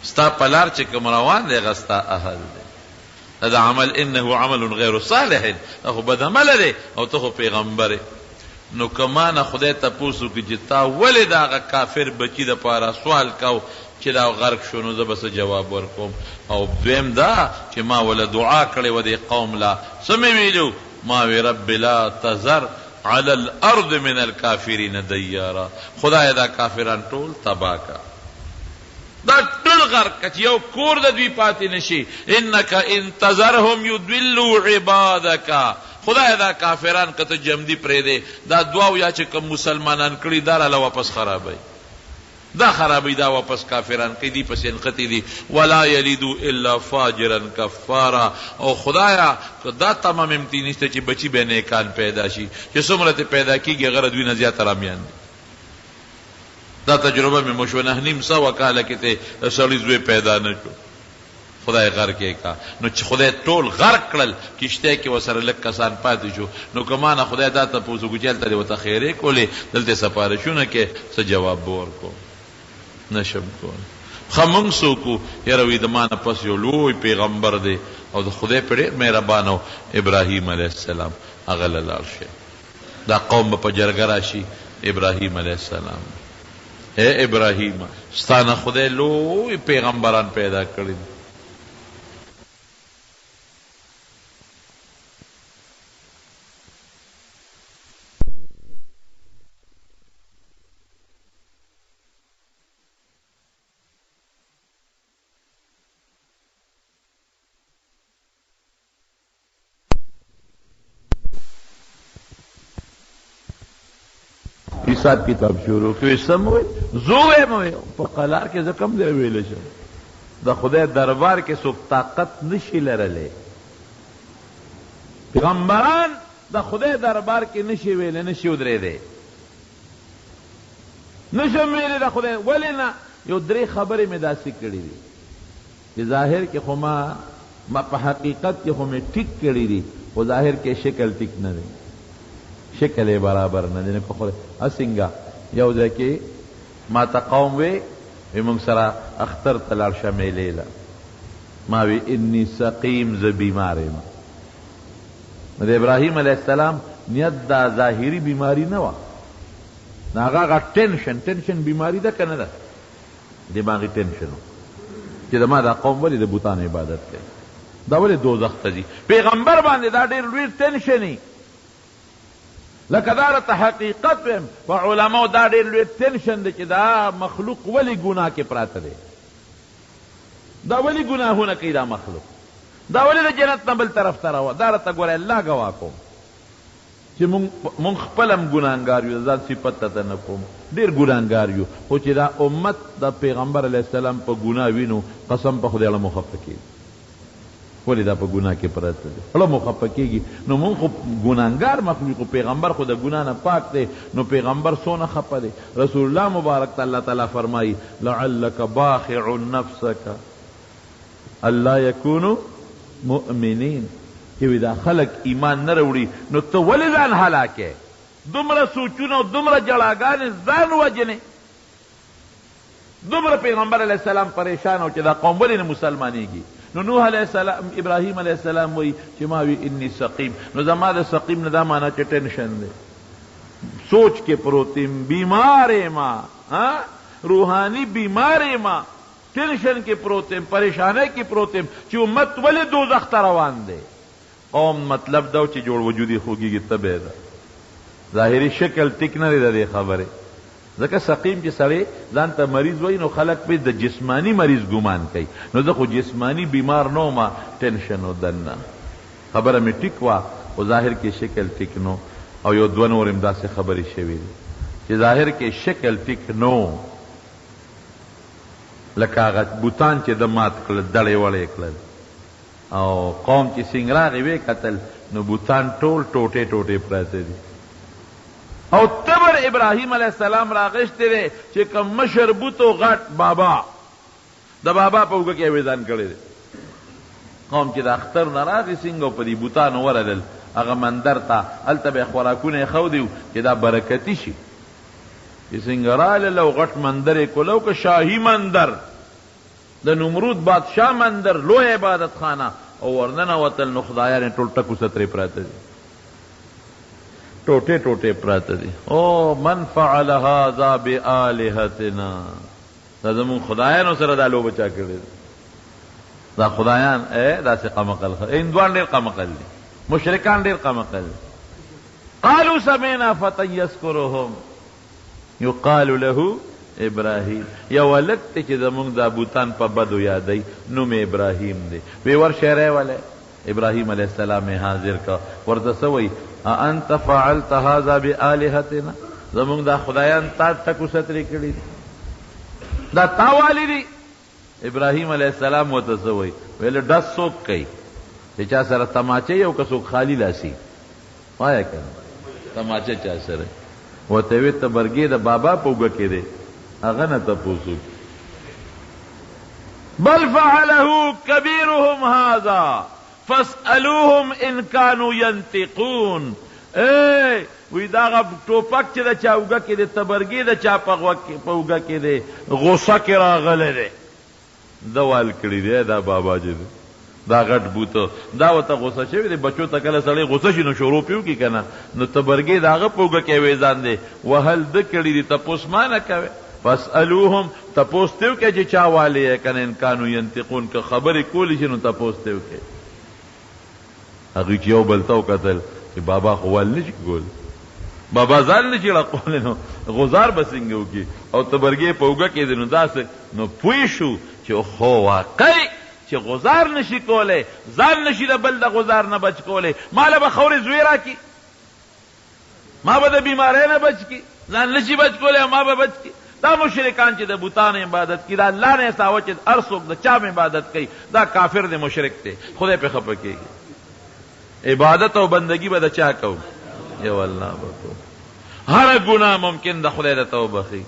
ستا پلار چې کوم روان دی هغه ستا اهل دی. دا عمل انه عمل غیر صالح، خو بد عمل دی او ته خو پیغمبر. نو کمانه خدای تپوسو کې چې تا ولې د هغه کافر بچي د پاره سوال کو چې دا غرق شو، نو زه به څه جواب ورکوم؟ او دویم دا چې ما ولا دعا کړې و دې قوم لا، څه مې ویلو؟ ما وی رب لا تذر علی الارض من الکافرین دیارا، خدای دا کافران ټول تبا کا، دا ټول غرق کچ یو کور د دوی پاتې نشي. انک ان تذرهم یضلوا عبادک، خدای دا کافران کته جمدی پرې دی، دا دعا یا چې کوم مسلمانان کړي دا له واپس خرابای، دا خرابی دا واپس کافران کی دی پس انقطی دی. ولا یلیدو الا فاجرا کفارا، او خدایا دا تمام امتینی نشته چې بچی به نیکان پیدا شي، چې څومره ته پیدا کیږي غره دوی نه زیات رامیان دي. دا تجربه میں مشونه نیم سو کاله کې ته سړی زوی پیدا نه شو، خدای غرق کې کا، نو چې خدای ټول غرق کړل کشته کې وسره لک کسان پاتې شو، نو کمانه خدای دا ته پوزو ګچل ته وته خیره کولې دلته سفارشونه کې څه جواب ورکو نشم کول. خمون سوکو یروی دمانه پس یو لوی پیغمبر دی او د خدای په ډېر مهربانو ابراهیم علیه السلام هغه لاړ شي. دا قوم په جرګه راشي ابراهیم علیه السلام، اے ابراهیم ستانه خدای لوی پیغمبران پیدا کړی. حساب کتاب شروع کوي سموي زوې مو په قلار کې زکم دی ویل شو، د خدای دربار کې څوک طاقت نشي لرلې، پیغمبران د خدای دربار کې نشي ویل، نشي ودرېدې، نشم ویلې د خدای. ولې نه؟ یو درې خبرې مې داسې کړې دي چې ظاهر کې خو ما په حقیقت کې خو مې ټیک کړې دي، خو ظاهر کې شکل ټیک نه دی، شکل برابر نه دی. نو خو اسنګا یو ځای کې ما ته قوم وی موږ سره اختر ته لاړ شه میلې له، ما وی انی سقیم، زه بیمار یم. د ابراهیم علیه السلام نیت دا ظاهري بیماری نه وه، نه هغه ټینشن بیماری ده که نه ده، دماغي ټینشن چې د ما دا قوم ولې د بوتانو عبادت کوي، دا ولې دوزخ ته ځي. پیغمبر باندې دا ډېر لوی ټینشن لکه دا رته حقیقت ویم په علماو دا ډېر لوی ټینشن دی چې دا مخلوق ولې ګناه کې پراته دی، دا ولې ګناهونه کوي دا مخلوق، دا ولې د جنت نه بل طرف ته راوه. دا رته ګوره الله ګواه کوم چې مونږ خپل هم ګناهګار یو، ځان صفت ته نه کوم، ډېر ګناهګار یو، خو چې دا امت د پیغمبر علیه السلام په ګناه وینو قسم په خدای اړه مو خفه کېږي، ولې دا په ګناه کې پراته دی، اړه مو خفه کېږي. نو مونږ خو ګناهګار مخلوق، پیغمبر خو د ګناه نه پاک دی، نو پیغمبر څونه خفه دی. رسول الله مبارک ته الله تعالی فرمایي لعلک باخع نفسک الا یکونوا مؤمنین، چې وی دا خلق ایمان نه راوړي نو ته ولې ځان هلاکې؟ دومره سوچونه او دومره جړاګانې ځان وجنې، دومره پیغمبر علیه السلام پریشان او چې دا قوم ولې نه مسلمانېږي. نو نوح علیہ السلام ابراہیم علیہ السلام وی چې ما وی انی سقیم، نو زما د سقیم نه دا معنی چې ټینشن دی، سوچ کې پروتیم، بیمار ما روحانی بیمار ما، ٹینشن کې پروتیم، پریشانی کې پروتیم چې امت ولې دوزخ ته روان دی. قوم مطلب دا چې جوړ وجودي خوږیږي تبه ده، ظاهري شکل ټیک نه دی د دې خبره. ځکه سقیم چې سړی ځان ته مریض وایي نو خلک پې د جسمانی مریض ګمان کوي، نو زه خو جسمانی بیمار نه وم، ټینشن و دننه خبره مې ټیک وه، خو ظاهر کې شکل ټیک نو. او یو دوه نور هم داسې خبرې شوي دي چې ظاهر کې شکل ټیک نو، لکه هغه بوتان چې د مات کړل دړې وړې کړل او قوم چې سنګراغې وې کتل نو بوتان ټول ټوټې ټوټې پراته دي او تبر ابراهیم علیه السلام راغشتی دی چې کوم مشر بوتو غټ بابا د بابا په اوږه کې اویزان کړی دی قوم چې د اختر نه راغی سنګ او په دې بوتانو ورغلل هغه مندر ته هلته به یې خوراکونه یې ښودي چې دا برکتي شي چې څنګه رالل او غټ مندر یې کولو که شاهي مندر د نمرود بادشاه مندر لوی عبادت خانه او ورننوتل نو خدایان یې ټول ټکو سترې پراته دي ټوټې ټوټې پراته دي او من فعل هذا بآلهتنا دا زمون خدایانو سره دا لوبه چا کړې دا خدایان داسې قمقل هندوان ډېر قمقل دي مشرکان ډېر قمقل دي قالوا سمعنا فتى يذكرهم يقال له ابراهیم یو هلک دی چې زمونږ دا بوتان په بدو یادوي نوم ابراهیم دی وی ورشه راولی ابراهیم علیه السلام یې حاضر کا ورته څه وایي انت فعلت هذا بآلهتنا زمونږ دا خدایان تا ټکو سترې کړي دي دا تا والی دي ابراهیم علیه السلام ورته څه وایي ویل ډز څوک کوي چې چا سره تماچه یو که څوک خالی لاسي وایه که تماچه چا سره ورته وی ته برګې د بابا په اوږه کې دی هغه نه تپوسو بل فعله کبیرهم هذا فاسألوهم ان كانوا ينطقون وی دا هغه ټوپک چې د چا اوږه کې دی تبرګې د چا په اوږه کې دی غصه کې راغلی دی ده وال کړي دی دا بابا چې دی دا غټ بوته دا ورته غصه شوی دی بچو ته کله سړی غصه شي نو شروع پې وکړي که نه نو تبرګې د هغه په اوږه کې ویزان دی وهل ده کړي دي تپوس ما نه کوې فاسألوهم تپوس ته وکړه چې چا والی یې که نه ان کانو ینطقون که خبرې کولی شي نو تپوس ته وکړې هغوی چې یو بل ته وکتل چې بابا خو وال نه شي کول بابا ځان نه شي راقولی نو غزار به څنګه وکړي او تبرګې په اوږه کې دی نو داسې نو پوه شو چې خو واقعي چې غزار نشي کولی ځان نشي د بل د غزار نه بچ کولی ماله به خورې زوی راکړي ما به د بیماری نه بچ کړي ځان نشي بچ کولی ما به بچ کړي دا مشرکان چې د بوتانو عبادت کی دا الله نه ساوه چې هر څوک د چا عبادت کوي دا کافر دی مشرک دی خدای پې خفه کېږي عبادت او بندگی به د چا کوو یو الله به کوو هر ګناه ممکن د خدای د توبه خي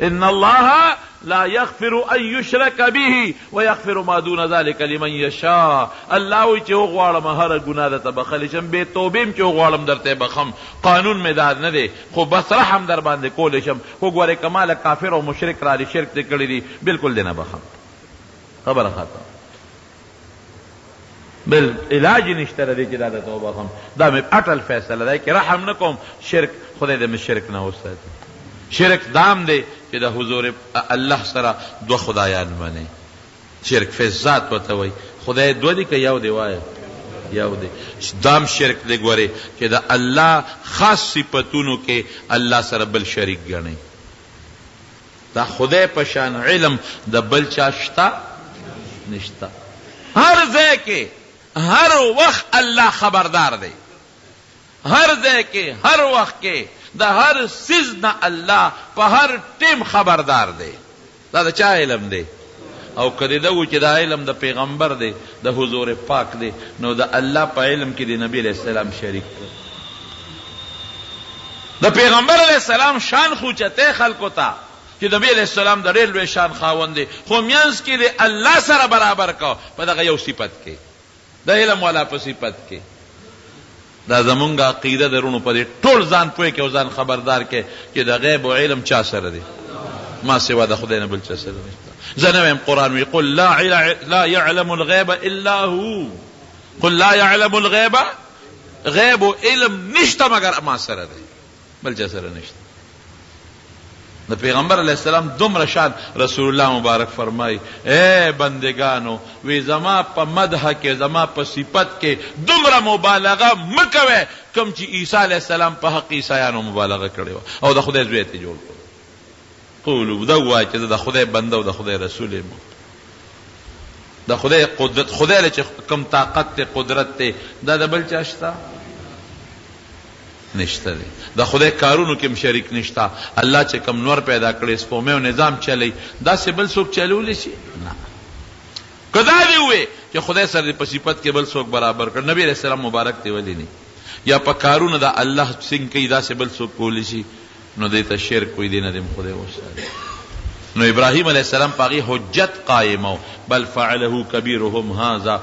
ان الله لا يغفر ان يشرك به ويغفر ما دون ذلك لمن يشاء الله وی چې وغواړم هر ګناه درته بخلی شم بې توبې م چې وغواړم درته بخم قانون مې دا نه دی خو بس رحم در باندې کولی شم خو ګورې که ماله کافر او مشرک رالی شرک دې کړي دي بلکل دې نه بخم خبره ختم بل علاج نشته دی چې دا درته وبخم دا مې اټل فیصله دی چې رحم نه کوم شرک خدای دې مې شرک نه وساتي شرک دام دی چې د حضور الله سره دو خدایان منی شرک فی ذات ورته وایي خدای دو دی که یو دی وایه یو دی دام شرک دی ګورې چې د الله خاص صفتونو کې الله سره بل شریک ګڼي دا خدای په شان علم د بل چا شته نشته هر ځای کې هر وخت الله خبردار دی هر ځای کې هر وخت کې د هر سیز نه الله په هر ټیم خبردار دی دا د چا علم دی او کدی دا و چې دا علم د پیغمبر دی د حضور پاک دی نو د الله په علم کې د نبی علیہ السلام شریک دی د پیغمبر علیہ السلام شان خوچته خلکو ته چې نبی علیہ السلام د ډېر لوی شان خاوند دی خو میانس کې د الله سره برابر کو په دغه یو صفت کې د علم والا په صفت کې دا زمونږ عقیده درونو په دې ټول ځان پوهې کې او ځان خبردار کې چې د غیب او علم چا سره دی ما سوا د خدای نه بل چا سره نشته زه نه وایم قرآن وی قل لا يعلم الغیب الا هو قل لا يعلم الغیب غیب و علم نشته مگر ما سره دی بل چا سره نشته د پیغمبر علیہ السلام دومره شان رسول الله مبارک فرمای اے بندگانو وی زما په مدح کې زما په صفت کې دومره مبالغه مکوئ کوم چې عیسی علیہ السلام په حق عیسایانو مبالغه کړې وه او د خدای زوی ته جوړ کړو قولو دا ووایه چې د خدای بنده او د خدای رسول یم د خدای قدرت خدای له چې کوم طاقت ته قدرت ته دا د بل چا شته نشته دی. د خدای کارونو کې هم شریک نشته. الله چې کم نور پیدا کړی سپومې او نظام چلی داسې بل څوک چلولی شي؟ نه. که دا دې ووې چې خدای سره په صفت کې بل څوک برابر کړ، نبی علیہ السلام مبارک دی ولی نه یا په کارونه د الله څنګه کوي داسې بل څوک کولی شي، نو دې ته شرک کوي، دې نه دې خدای وساتي. نو ابراهیم علیہ السلام پاغي حجت قائمو بل فعله کبیرهم هذا،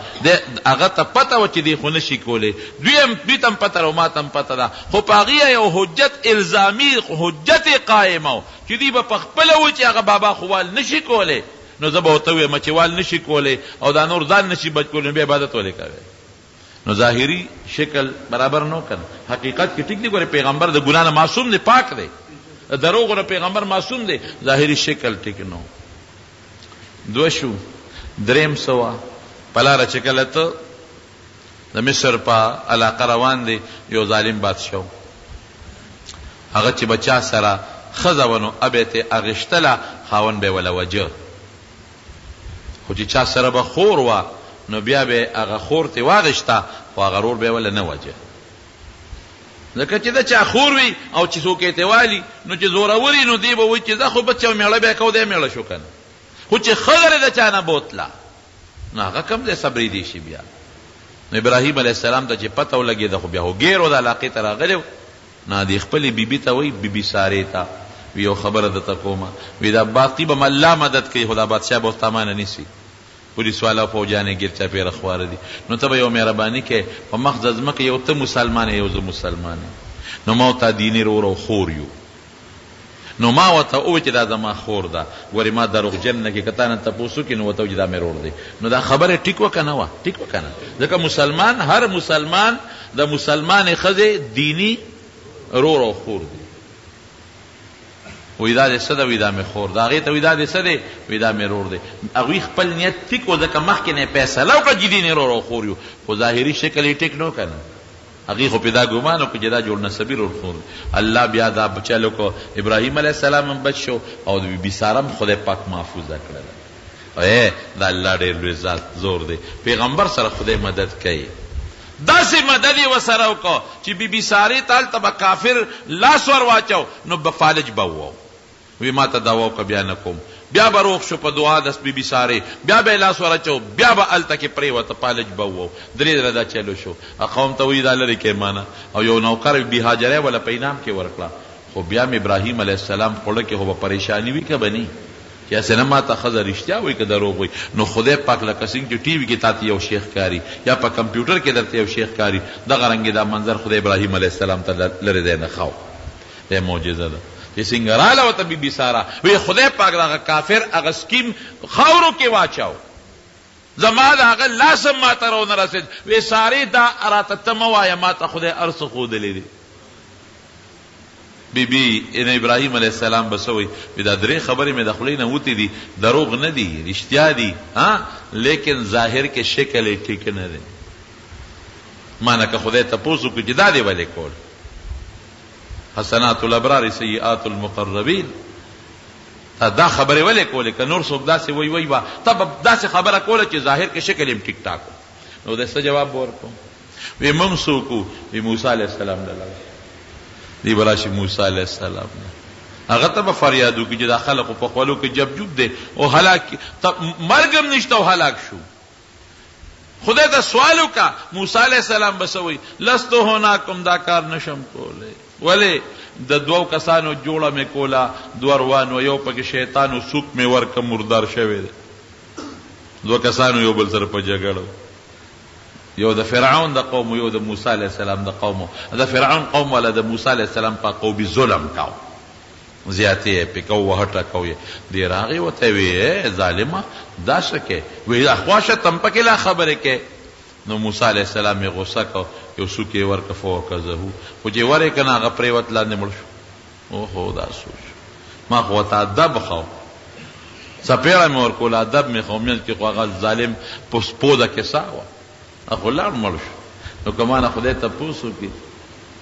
هغه ته پته و چې دی خو نشي کولی، دوی تم پته او ما تم پته ده، خو پاغي یو حجت الزامی حجت قائمو چې دی په خپل و چې هغه بابا خوال نشي کولی، نو زه به ورته وایم چې وال نشي کولی او دا نور ځان نشي بچ کولی، بیا عبادت ولې کوي؟ نو ظاهري شکل برابر نو کړ. حقیقت کې ټیک دی، ګوره پیغمبر د ګناه نه معصوم دی، پاک دی، دروغ نه پیغمبر معصوم دی، ظاهري شکل ټیک نو. دو شو دریم سوا پلاره چې کله ته د مصر په علاقه روان دی، یو ظالم بادشاه هغه چې بچا سره ښځه ونو ابې ته اغېشتله، خاوند به وله وجه، خو چې چا سره به خور وه نو بیا به هغه خور ته واغېشته، خو هغه رور به وله نه وجه، ځکه چې د چا خور وي او چې څوک یې تېوالي نو چې زورور وي نو دی به وایي چې زه خو بچه میړه بیا کو دی میړه شو که نه، خو چې ښځه د چا نه بوتله نو هغه کم دی صبرېدی شي. بیا نو ابراهیم علیه السلام ته چې پته ولګېده، خو بیا خو ګیر و د علاقې ته راغلی و، نه دې خپلې بیبي ته وایي بیبي سارې ته وی یو خبره درته کومه، وی دا باقي به الله مدد کوي، خو دا بادشاه به ورته مانه نیسي، پولیس والا فوجانې ګیر چاپېره خواره دي، نو ته به یو مهرباني کوې په مخ د ځمکه یو ته مسلمان یو زه مسلمان یم، نو ما ورته دیني رور او خور یو، نو ما ورته ووایي چې دا زما خور ده، ګورې ما دروغجن نه کړي، که تا نه تپوس وکړي نو ورته وایي چې دا مې رور دی، نو دا خبره ټیک وه که نه وه؟ ټیک وه که نه؟ ځکه مسلمان هر مسلمان د مسلمانې ښځې دیني رور او خور دی. وی دا دې څه ده؟ وی دا مې خور ده. هغې ته وی دا دې څه دی؟ وی دا مې رور دی. هغوی خپل نیت ټیک و، ځکه مخکې نه یې فیصله وکړه چې دیني رور او خور یو، خو ظاهري شکل یې ټیک نه و که نه؟ هغې خو پې دا ګمان وکړو چې دا جوړ نسبي رور خور دی. الله بیا دا چل وکړو، ابراهیم علیه السلام هم بچ شو او د بیبي ساره هم خدای پاک محفوظه کړله. دا الله ډېر لوی ذات زور دی، پیغمبر سره خدای مدد کوي. داسې مدد یې ورسره وکړو چې بیبي سارې ته هلته به کافر لاس ور واچو نو به فالج به وو، وی ما ته دوا وکړه بیا نه کوم، بیا به روغ شو په دعا د بیبي سارې، بیا به یې لاس ور اچو، بیا به هلته کې پرېوته فالج به وو، درې ځله دا چلو شو. قوم ته وایي دا لرې کې مانه، او یو نوکر بي هاجرې وله په انعام کې ورکړه، خو بیا م ابراهیم علیه السلام خوړه کې خو به پریشاني وي که به نه؟ چې هسې نه ما ته ښځه رښتیا وایي که دروغ وایي، نو خدای پاک لکه څنګه چې ټي وي کې تا ته یو شیخ کاري یا په کمپیوټر کې درته یو شیخ کاري، دغه رنګې دا منظر خدای ابراهیم علیه السلام ته لرې دی نه ښاو. دا معجزه ده چې څنګه راله ورته بیبي ساره، وی خدای پاک دغه کافر هغه سکیم خاورو کې واچاو، زما د هغه لاس هم ما ته رونه رسېد، وی سارې دا راته ته مه وایه، ما ته خدای هر څه ښودلی دی. بیبي ابراهیم علیه السلام به څه وایي؟ دا درې خبرې مې د خولې نه وتې دي، دروغ نه دي، رښتیا دي، لیکن ظاهر کې شکل یې ټیک نه دی. ما نه که خدای تپوس وکړي چې دا دې ولې کول؟ حسنات الابرار سیئات المقربین، تا دا خبرې ولې کولې؟ که نور څوک داسې وی وی به تا به داسې خبره کوله چې ظاهر کې شکل یې ټیک ټاک و. نو د څه جواب به ورکړو؟ وی موږ څوک وو؟ وی موسی علیه السلام له دی به راشي موسی علیه السلام نه، هغه ته به فریاد وکړي چې دا خلقو په خولو کې جبجوب دی او هلاک، مرګ هم نشته او هلاک شو. خدای ته سوال وکړه، موسی علیه السلام به څه وایي؟ لستو هناکم، دا کار نشم کولی. ولې؟ د دوو کسانو جوړه مې کوله، دوه روان و، یو پکې شیطان و، سوک مې ورکه مردار شوی دی. دوه کسانو یو بل سره په جګړه، یو د فرعون د قوم یو د موسی علیه السلام د قوم. د فرعون قوم والا د موسی علیه السلام په قومي ظلم کاو، زیاتې یې پې کو، وهټه کو یې. دی راغی ورته وی ظالمه دا څه کې؟ وی خواشه تم پکې لا خبرې کې. نو موسی علیه السلام یې غصه کو، یو سوک یې ورکه فوکزه، خو چې ورې که نه هغه پرېوت لاندې مړ شو. اوهو دا سوچ ما خو ورته ادب خو څپېړه مې ورکوله، ادب مې خو منځ کې خو هغه ظالم پوسپوده کیسه وه، خو لاړ مړ شو. نو که ما نه خدای تپوس وکړي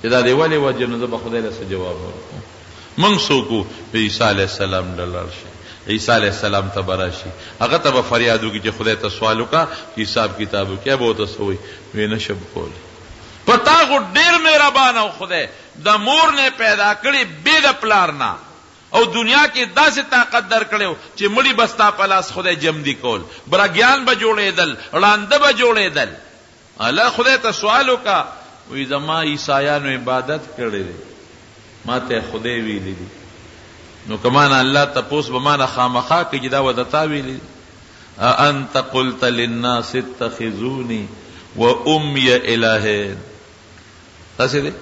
چې دا دې ولې وجه، نو زه به خدای له څه جواب ورکړم. موږ څوک وو؟ عیسی علیه السلام له لاړ شي، عیسی علیه السلام ته به راشي، هغه ته به فریاد وکړي چې خدای ته سوال وکړه، حساب کتاب وکړي، به ورته څه وایي؟ وی نشم کولی. پتا خو ډیر مهربان او خدای د مور نه پیدا کړي بے د پلار نه او دنیا کې داسې طاقت در کړو چې مړی بستا پلاس خدای جمع دی کول برګیان به جوړېدل وړاندې به جوړېدل الله خدای ته سوال وکا وی زما عیسایانو عبادت کړي دي ما ته خدای ویلی دي نو کمانه الله تپوس به مانه خامخا کې دا ودتا ویلی انت قلت للناس اتخذوني وامي الهين تاسو دې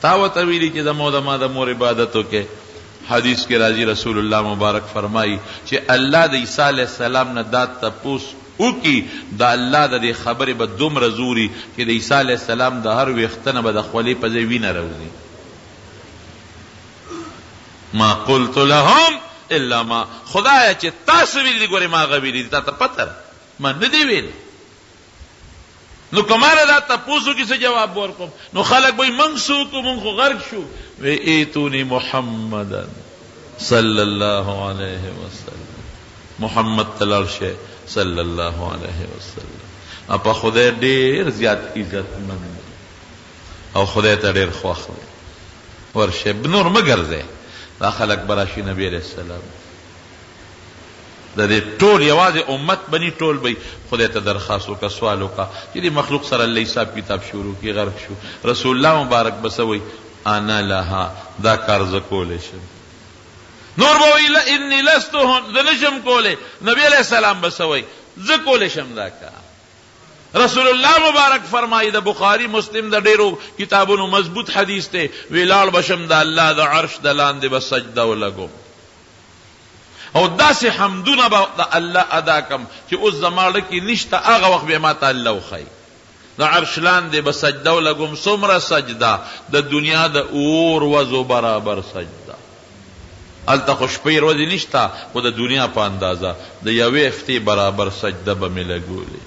تا وته ویلی چې زما د مور عبادت وکې حدیث کې راځي رسول الله مبارک فرمایي چې الله د عیسی علیه السلام نه دا تپوس وکي د الله د خبرې به دومره زوري چې د عیسی علیه السلام د هر ویښته به د خولې په ځای وینه راوځي ما قلت لهم الا ما خدایا چې تاسو ویلي ګورې ما هغه ویلي تا ته پته ما نه دی ویلی نو کماره دا تپوسو کې څه جواب ورکوم نو خلک وایي موږ څوک موږ خو غرق شو وی ایتونی محمدا صلی الله علیه وسلم محمد تلل شه صلی الله علیه وسلم اپا خدای ډیر زیات عزت مند او خدای ته ډیر خوښ دی ورشه نور مګرځه دا خلک براشي نبی علیہ السلام د دې ټول یوازې امت بني ټول به خدای ته درخواست وکړه سوال وکړه چې دې مخلوق سره الله حساب کتاب شروع کی غرق شو رسول الله مبارک بسوي انا لها دا کار ز کولې شم نور به ویل انی لست ذ نجم کولې نبی علیہ السلام بسوي ز کولې شم دا کار رسول الله مبارک فرمایي د بخاری مسلم د ډیرو کتابونو مضبوط حدیث ته ویلاړ بشم د الله د عرش د لاندې به سجده ولګم او داسې حمدونه به د الله ادا کم چې اوس زماړه کې نشته هغه وخت به ما ته الله وښایي د عرش لاندې به سجده ولګم څومره سجده د دنیا د اور وزو برابر سجده هلته خو شپې ورځې نشته خو د دنیا په اندازه د یوې هفتې برابر سجده به مې لګولې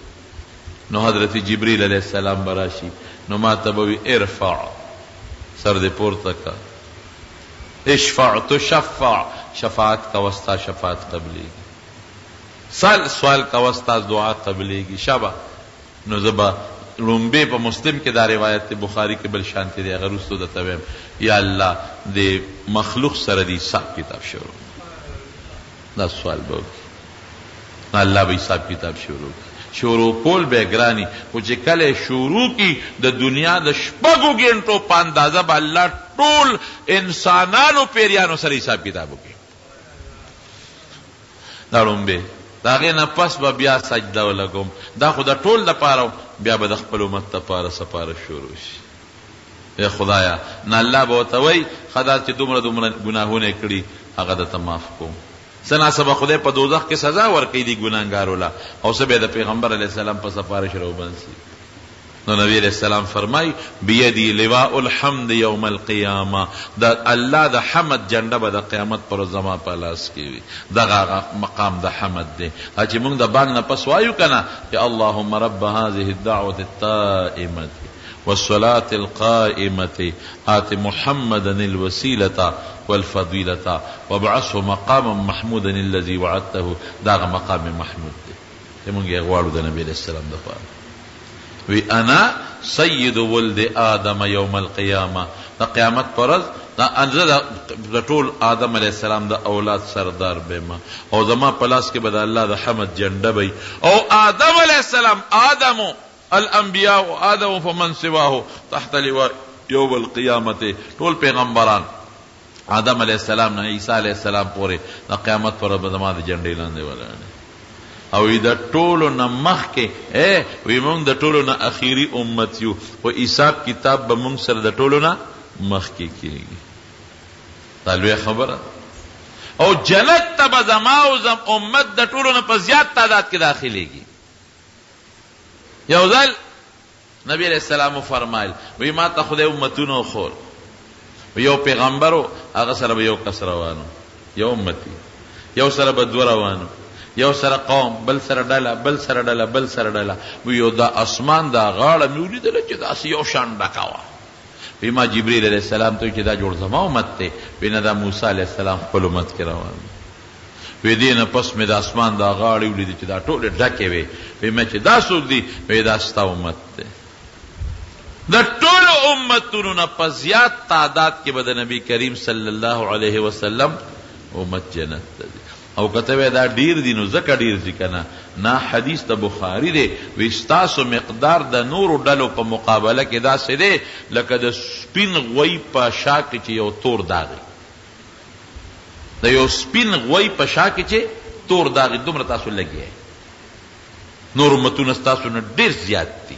نو حضرت جبریل علیہ السلام براشي نو ما ته به وي ارفع سر دې پورته کا اشفع تشفع شفاعت کا وستا شفاعت قبلیږي سوال کا وستا دعا قبلیږي شبا نو زبا لومبه په مسلم کې دا روایت بخاری کې بل شانتی دی هغه رسو د تویم یا الله د مخلوق سره دی حساب کتاب شروع دا سوال به الله به حساب کتاب شروع کول به ګرانی او چې کله شروع کی د دنیا د شپږو غنټو په اندازه به الله ټول انسانانو پیریانو سره حساب کتاب وکړي دا لومبه دا هغې نه پس به بیا سجده ولګوم دا خو د ټول دپاره بیا به د خپل امت دپاره سپاره شروع شي ای خدایا نه الله به ورته وایي ښه دا چې دومره ګناهونه یې کړي هغه درته معاف کوم څه ناڅه خدای په دوزخ کې سزا ورکوي دي ګناهګارو له او څه به د پیغمبر علیه السلام په سفارش راوباسي نو نبی علیہ السلام فرمای بیدی لواء الحمد یوم القیامه دا الله د حمد جنډه به د قیامت پر زما په لاس کې وي دغه مقام د حمد دی چې موږ د بانګ نه پس وایو کنه چې اللهم رب هذه الدعوه التائمه والصلاة القائمة آت محمدا الوسيلة والفضيلة وابعثه مقاما محمودا الذي وعدته داغ مقام محمود دی موږ یې غواړو د نبی علیہ السلام دپاره وی انا سید ولد آدم یوم القیامه دا قیامت پر ورځ دا انزه د ټول آدم علیہ السلام د اولاد سردار بما او زما پلاس کې به د الله د حمد جنډه وي او آدم علیہ السلام آدم الانبیاء آدم فمن سواه تحت لواء یوم القیامه ټول پیغمبران آدم علیہ السلام نه عیسی علیہ السلام پورې د قیامت پر ورځ زما د جنډې لاندې ولاړ او د ټولو نه مخکې وی موږ د ټولو نه اخیری امت یو او حساب کتاب به موږ سره د ټولو نه مخکې کېږي دا لویه خبره او جنت ته به زما او امت د ټولو نه په زیات تعداد کې داخلېږي یو ځل نبی علیہ السلام فرمایل وی ما ته خدای امتونه خور یو پیغمبر هغه سره به یو کس روانو یو امتی یو سره به دوه روانو یو سره قوم بل سره ډله بل سره ډله بل سره ډله وی یو دا اسمان دا غاړه مې ولیدله چې داسې یو شان ډکه وه وی ما جبریل علیہ السلام ته چې دا جوړ زما امت دی وی نه دا موسی علیہ السلام خپل امت کې روان وی دې نه پس مې د اسمان دا غاړې ولیدې چې دا ټولې ډکې وې وی مې چې دا څوک دي وی دا ستا امت دی د ټولو امتونو نه په زیات تعداد کې به د نبی کریم صلی الله علیه وسلم امت جنت ته ځي. او کته وی دا ډیر دي نو ځکه ډیر دي کنه، نه حدیث د بخاری دی وی ستاسو مقدار د نورو ډلو په مقابله کې داسې دی لکه د سپین غوی په شا کې چې یو تور داغ دی، د یو سپین غوی په شا کې چې تور داغ دی، دومره تاسو لګی. نور امتونه ستاسو نه ډیر زیات دي،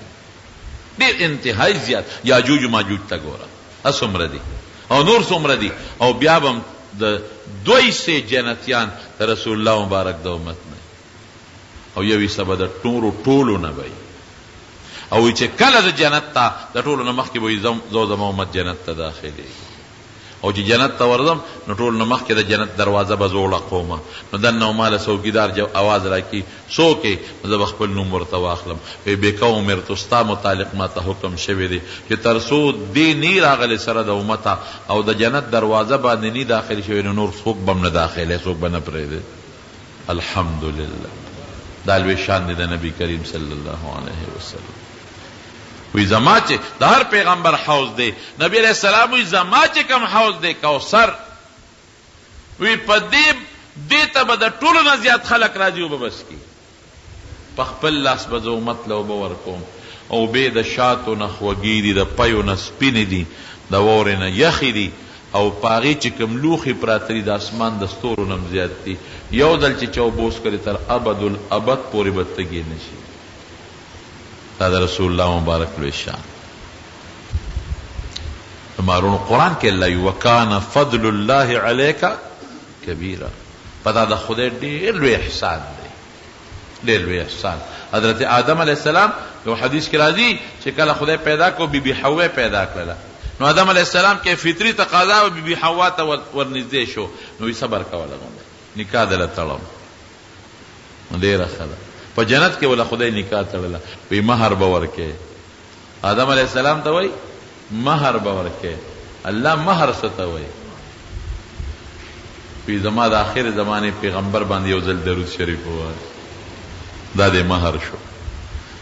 ډیر انتهایی زیات. یاجوج و ماجوج ته ګوره څومره دي او نور څومره دي. او بیا به د 200 جنتیان رسول الله مبارک د امت نه، او یوې سبا د ټولو نه وي. او چې کله د جنت ته د ټولو نه مخکې به زو زما امت جنت ته داخلي، او چې جنت ته ورځم نو ټولو نه مخکې د جنت دروازه به زه وړقومه، نو دننه ماله څوکیدار اواز راکړي څوک یې، زه به خپل نوم ورته واخلم. وی بېکه امرتو ستا متعلق ما ته حکم شوی دی چې تر څو دې نی راغلی سره د امته او د جنت دروازه باندې نی داخل شوی نو نور څوک به هم نه داخلی، څوک به نه پرېږدي. الحمدلله دا لوی شان دی د نبی کریم صلی الله علیه وسلم. وی زما چې د هر پیغمبر حوض دی، نبی علیہ السلام وی زما چې کم حوض دی کوثر، وی په دې ته به د ټولو نه زیات خلک راځي او به بس کی په خپل لاس به زه امت له اوبه ورکوم. او بې د شاتو نه خوږې دي، د پیو نه سپینې دي، د واورې نه یخې دي، او په هغې چې کوم لوښي پراته دي د اسمان د ستورو نه هم زیات دي. یو ځل چې چا اوبوس کړي تر ابدالابد پورې به تږي نه شي. دا د رسول الله مبارک لوی شان. مارونو قرآن کې الله وی وکان فضل الله علیک کبیرا، پتا د خدای ډېر لوی احسان دی، ډېر لوی احسان. حضرت آدم علیہ السلام یو حدیث کې راځي چې کله خدای پیدا کو بی بی حوا پیدا کړله، نو آدم علیہ السلام کې فطری تقاضا و بی بی حوا ته ورنږدې شو، نو یې صبر کوله، نکاح دله تړم، ډېره ښه ده. په جنت کې ولا خدای نکاح تړله، وی مہر به ورکې. آدم علیہ السلام ته وای مہر به ورکې. الله مہر څه ته وای؟ وی زما د آخر زمانې پیغمبر باندې یو ځل درود شریف ووایه، دا د مہر شو.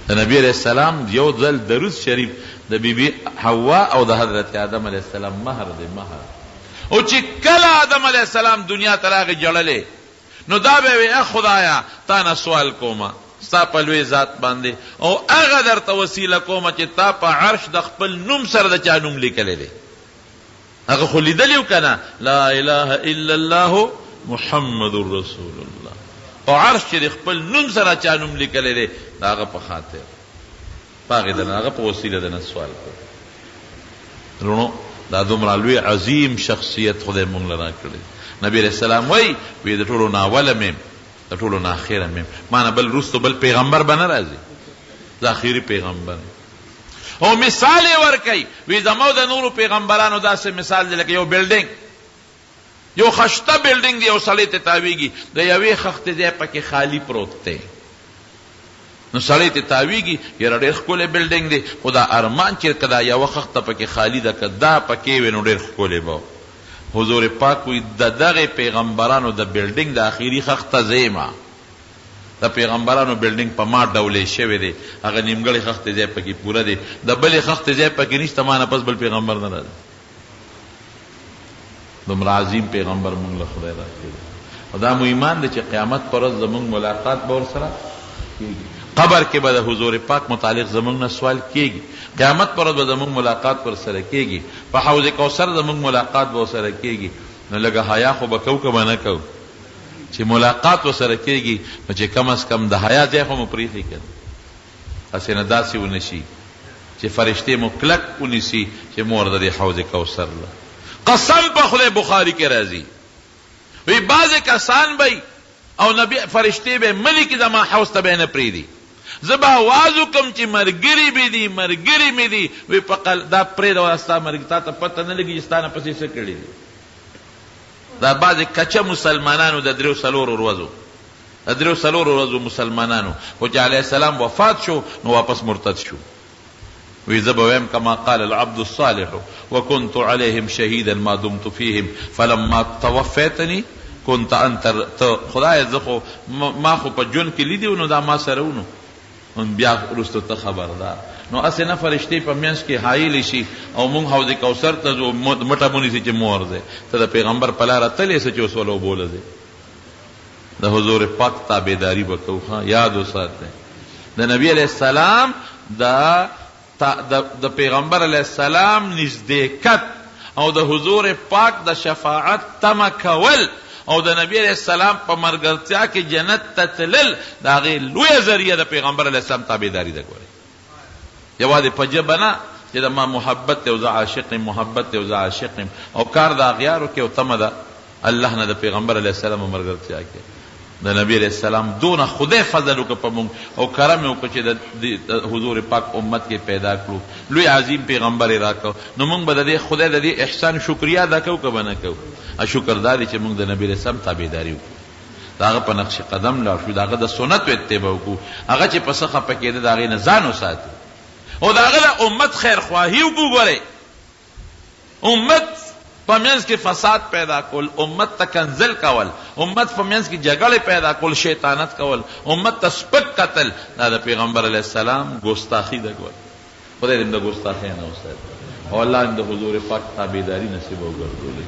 د نبی علیہ السلام یو ځل درود شریف د بی بی حوا او د حضرت آدم علیہ السلام مہر دی، مہر. او چې کله آدم علیہ السلام دنیا ته راغی جړلې، نو دا به وی خدایا تا نه سوال کومه ستا په لوی ذات باندې، او هغه درته وسیله کومه چې تا په عرش د خپل نوم سره د چا نوم لیکلی دی. هغه خو لیدلی و که نه، لا اله الا الله محمد رسول الله، په عرش چې د خپل نوم سره چا نوم لیکلی دی، د هغه په خاطر په هغې د هغه په وسیله د نه سوال کوو. رونو دا دومره لوی عظیم شخصیت خدای مونږ له راکړی. نبی علیہ السلام وی د ټولو نه اوله میم، د ټولو نه اخیره میم، مانه بل رستو بل پیغمبر به نه راځي، د اخیری پیغمبر. او مثال یې ورکوي، وی زمو د نورو پیغمبرانو داسې مثال دی لکه یو بلډینګ، یو خشته بلډینګ دی، یو سړی ته تاویږي، د یوې خښتې ځای پکې خالی پروت دی، نو سړی ته تاویږي یاره ډېر ښکلی بلډینګ دی، خو دا ارمان چې که دا یوه خښته پکې خالی ده که دا پکې وی نو ډېر ښکلی به. حضور پاک وی د دغه پیغمبرانو د بلډینګ د اخیری خښته زیمه، د پیغمبرانو بلډینګ په ما ډولې شوی دی، هغه نیمګړی خښتې ځای پکې پوره دی، د بلې خښتې ځای پکې نشته، ما نه پس بل پیغمبر نه راځي. دومره عظیم پیغمبر مونږ له خدای راکړي. او دا مو ایمان دی چې قیامت پر ورځ زمونږ ملاقات به ورسره کېږي، قبر کې به د حضور پاک متعلق زمونږ نه سوال کېږي، قیامت پر ورځ به زمونږ ملاقات ورسره کېږي، په حوض کوثر زمونږ ملاقات به ورسره کېږي. نو لږه حیا خو به کوو که به نه کوو؟ چې ملاقات ورسره کېږي نو چې کم از کم د حیا ځای خو مو پرېښي که هسې نه داسې ونه شي چې فرشتې مو کلک ونیسي چې مور د دې حوض کوثر له. قسم په خدای بخاري کې راځي، وی بعضې کسان به او نبی فرشتې به ملي کې زما حوض ته به نه پرېږدي، زه به آواز وکړم چې ملګري مې دي، ملګري مې دي، وی دا پرېږده ستا مرګ تا ته پته نه لګي چې ستا نه پسې څه کړي دي. دا بعضې کچه مسلمانانو د 3-4 ورځو مسلمانانو، خو چې علیه السلام وفات شو نو واپس مرتد شو. وی زه به ویم کما قال العبد الصالح وكنت عليهم شهيدا ما دمت فيهم فلما توفيتني كنت انت. خدای زه خو ما خو په ژوند کې لیدي نو دا ما سره ونو، بیا وروسته ته خبردار. نو اسه نه فرشتي په منځ کې حایل شي او مونږ حوض کوثر ته جو مټه مونږ چې مور ده ته د پیغمبر په لار تلې څه چې وسولو بوله ده د حضور پاک تابعداري وکړو. ها یاد وساته د نبی علیہ السلام د پیغمبر علیہ السلام نزدېکت او د حضور پاک د شفاعت تمه کول او د نبی علیہ السلام په مرګرتیا کې جنت ته تلل د هغې لویه ذریعه د پیغمبر علیہ السلام تابعداري ده. ګورئ یوازې په ژبه نه چې د ما محبت دی او زه عاشق یم، محبت دی او زه عاشق یم، او کار د اغیارو کې او تمه ده الله نه د پیغمبر علیہ السلام مرګرتیا کې د نبی علیہ السلام دونه خدای فضل وکړه په مونږ او کرم یې وکړه چې د حضور پاک امت کې پیدا کړو، لوی عظیم پیغمبر یې راکړو. نو مونږ به د دې خدای د دې احسان شکریا ادا کوو که به نه کوو؟ شکر دا دی چې مونږ د نبی علیہ السلام تابعداري وکړو، د هغه په نقش قدم لاړ شو، د هغه د سنتو اتباع وکړو، هغه چې په څه خفه کېده د هغې نه ځان وساتو او د هغه د امت خیرخواهي وکړو. ګورئ امت په منځ کې فساد پیدا کول، امت ته کنزل کول، امت په منځ کې جګړې پیدا کول، شیطانت کول، امت ته سپک قتل، دا د پیغمبر علیہ السلام ګستاخي ده. ګور خدای دې د ګستاخۍ نه وساتي او الله دې د حضور پاک تابعداري نصیب وګرځولي.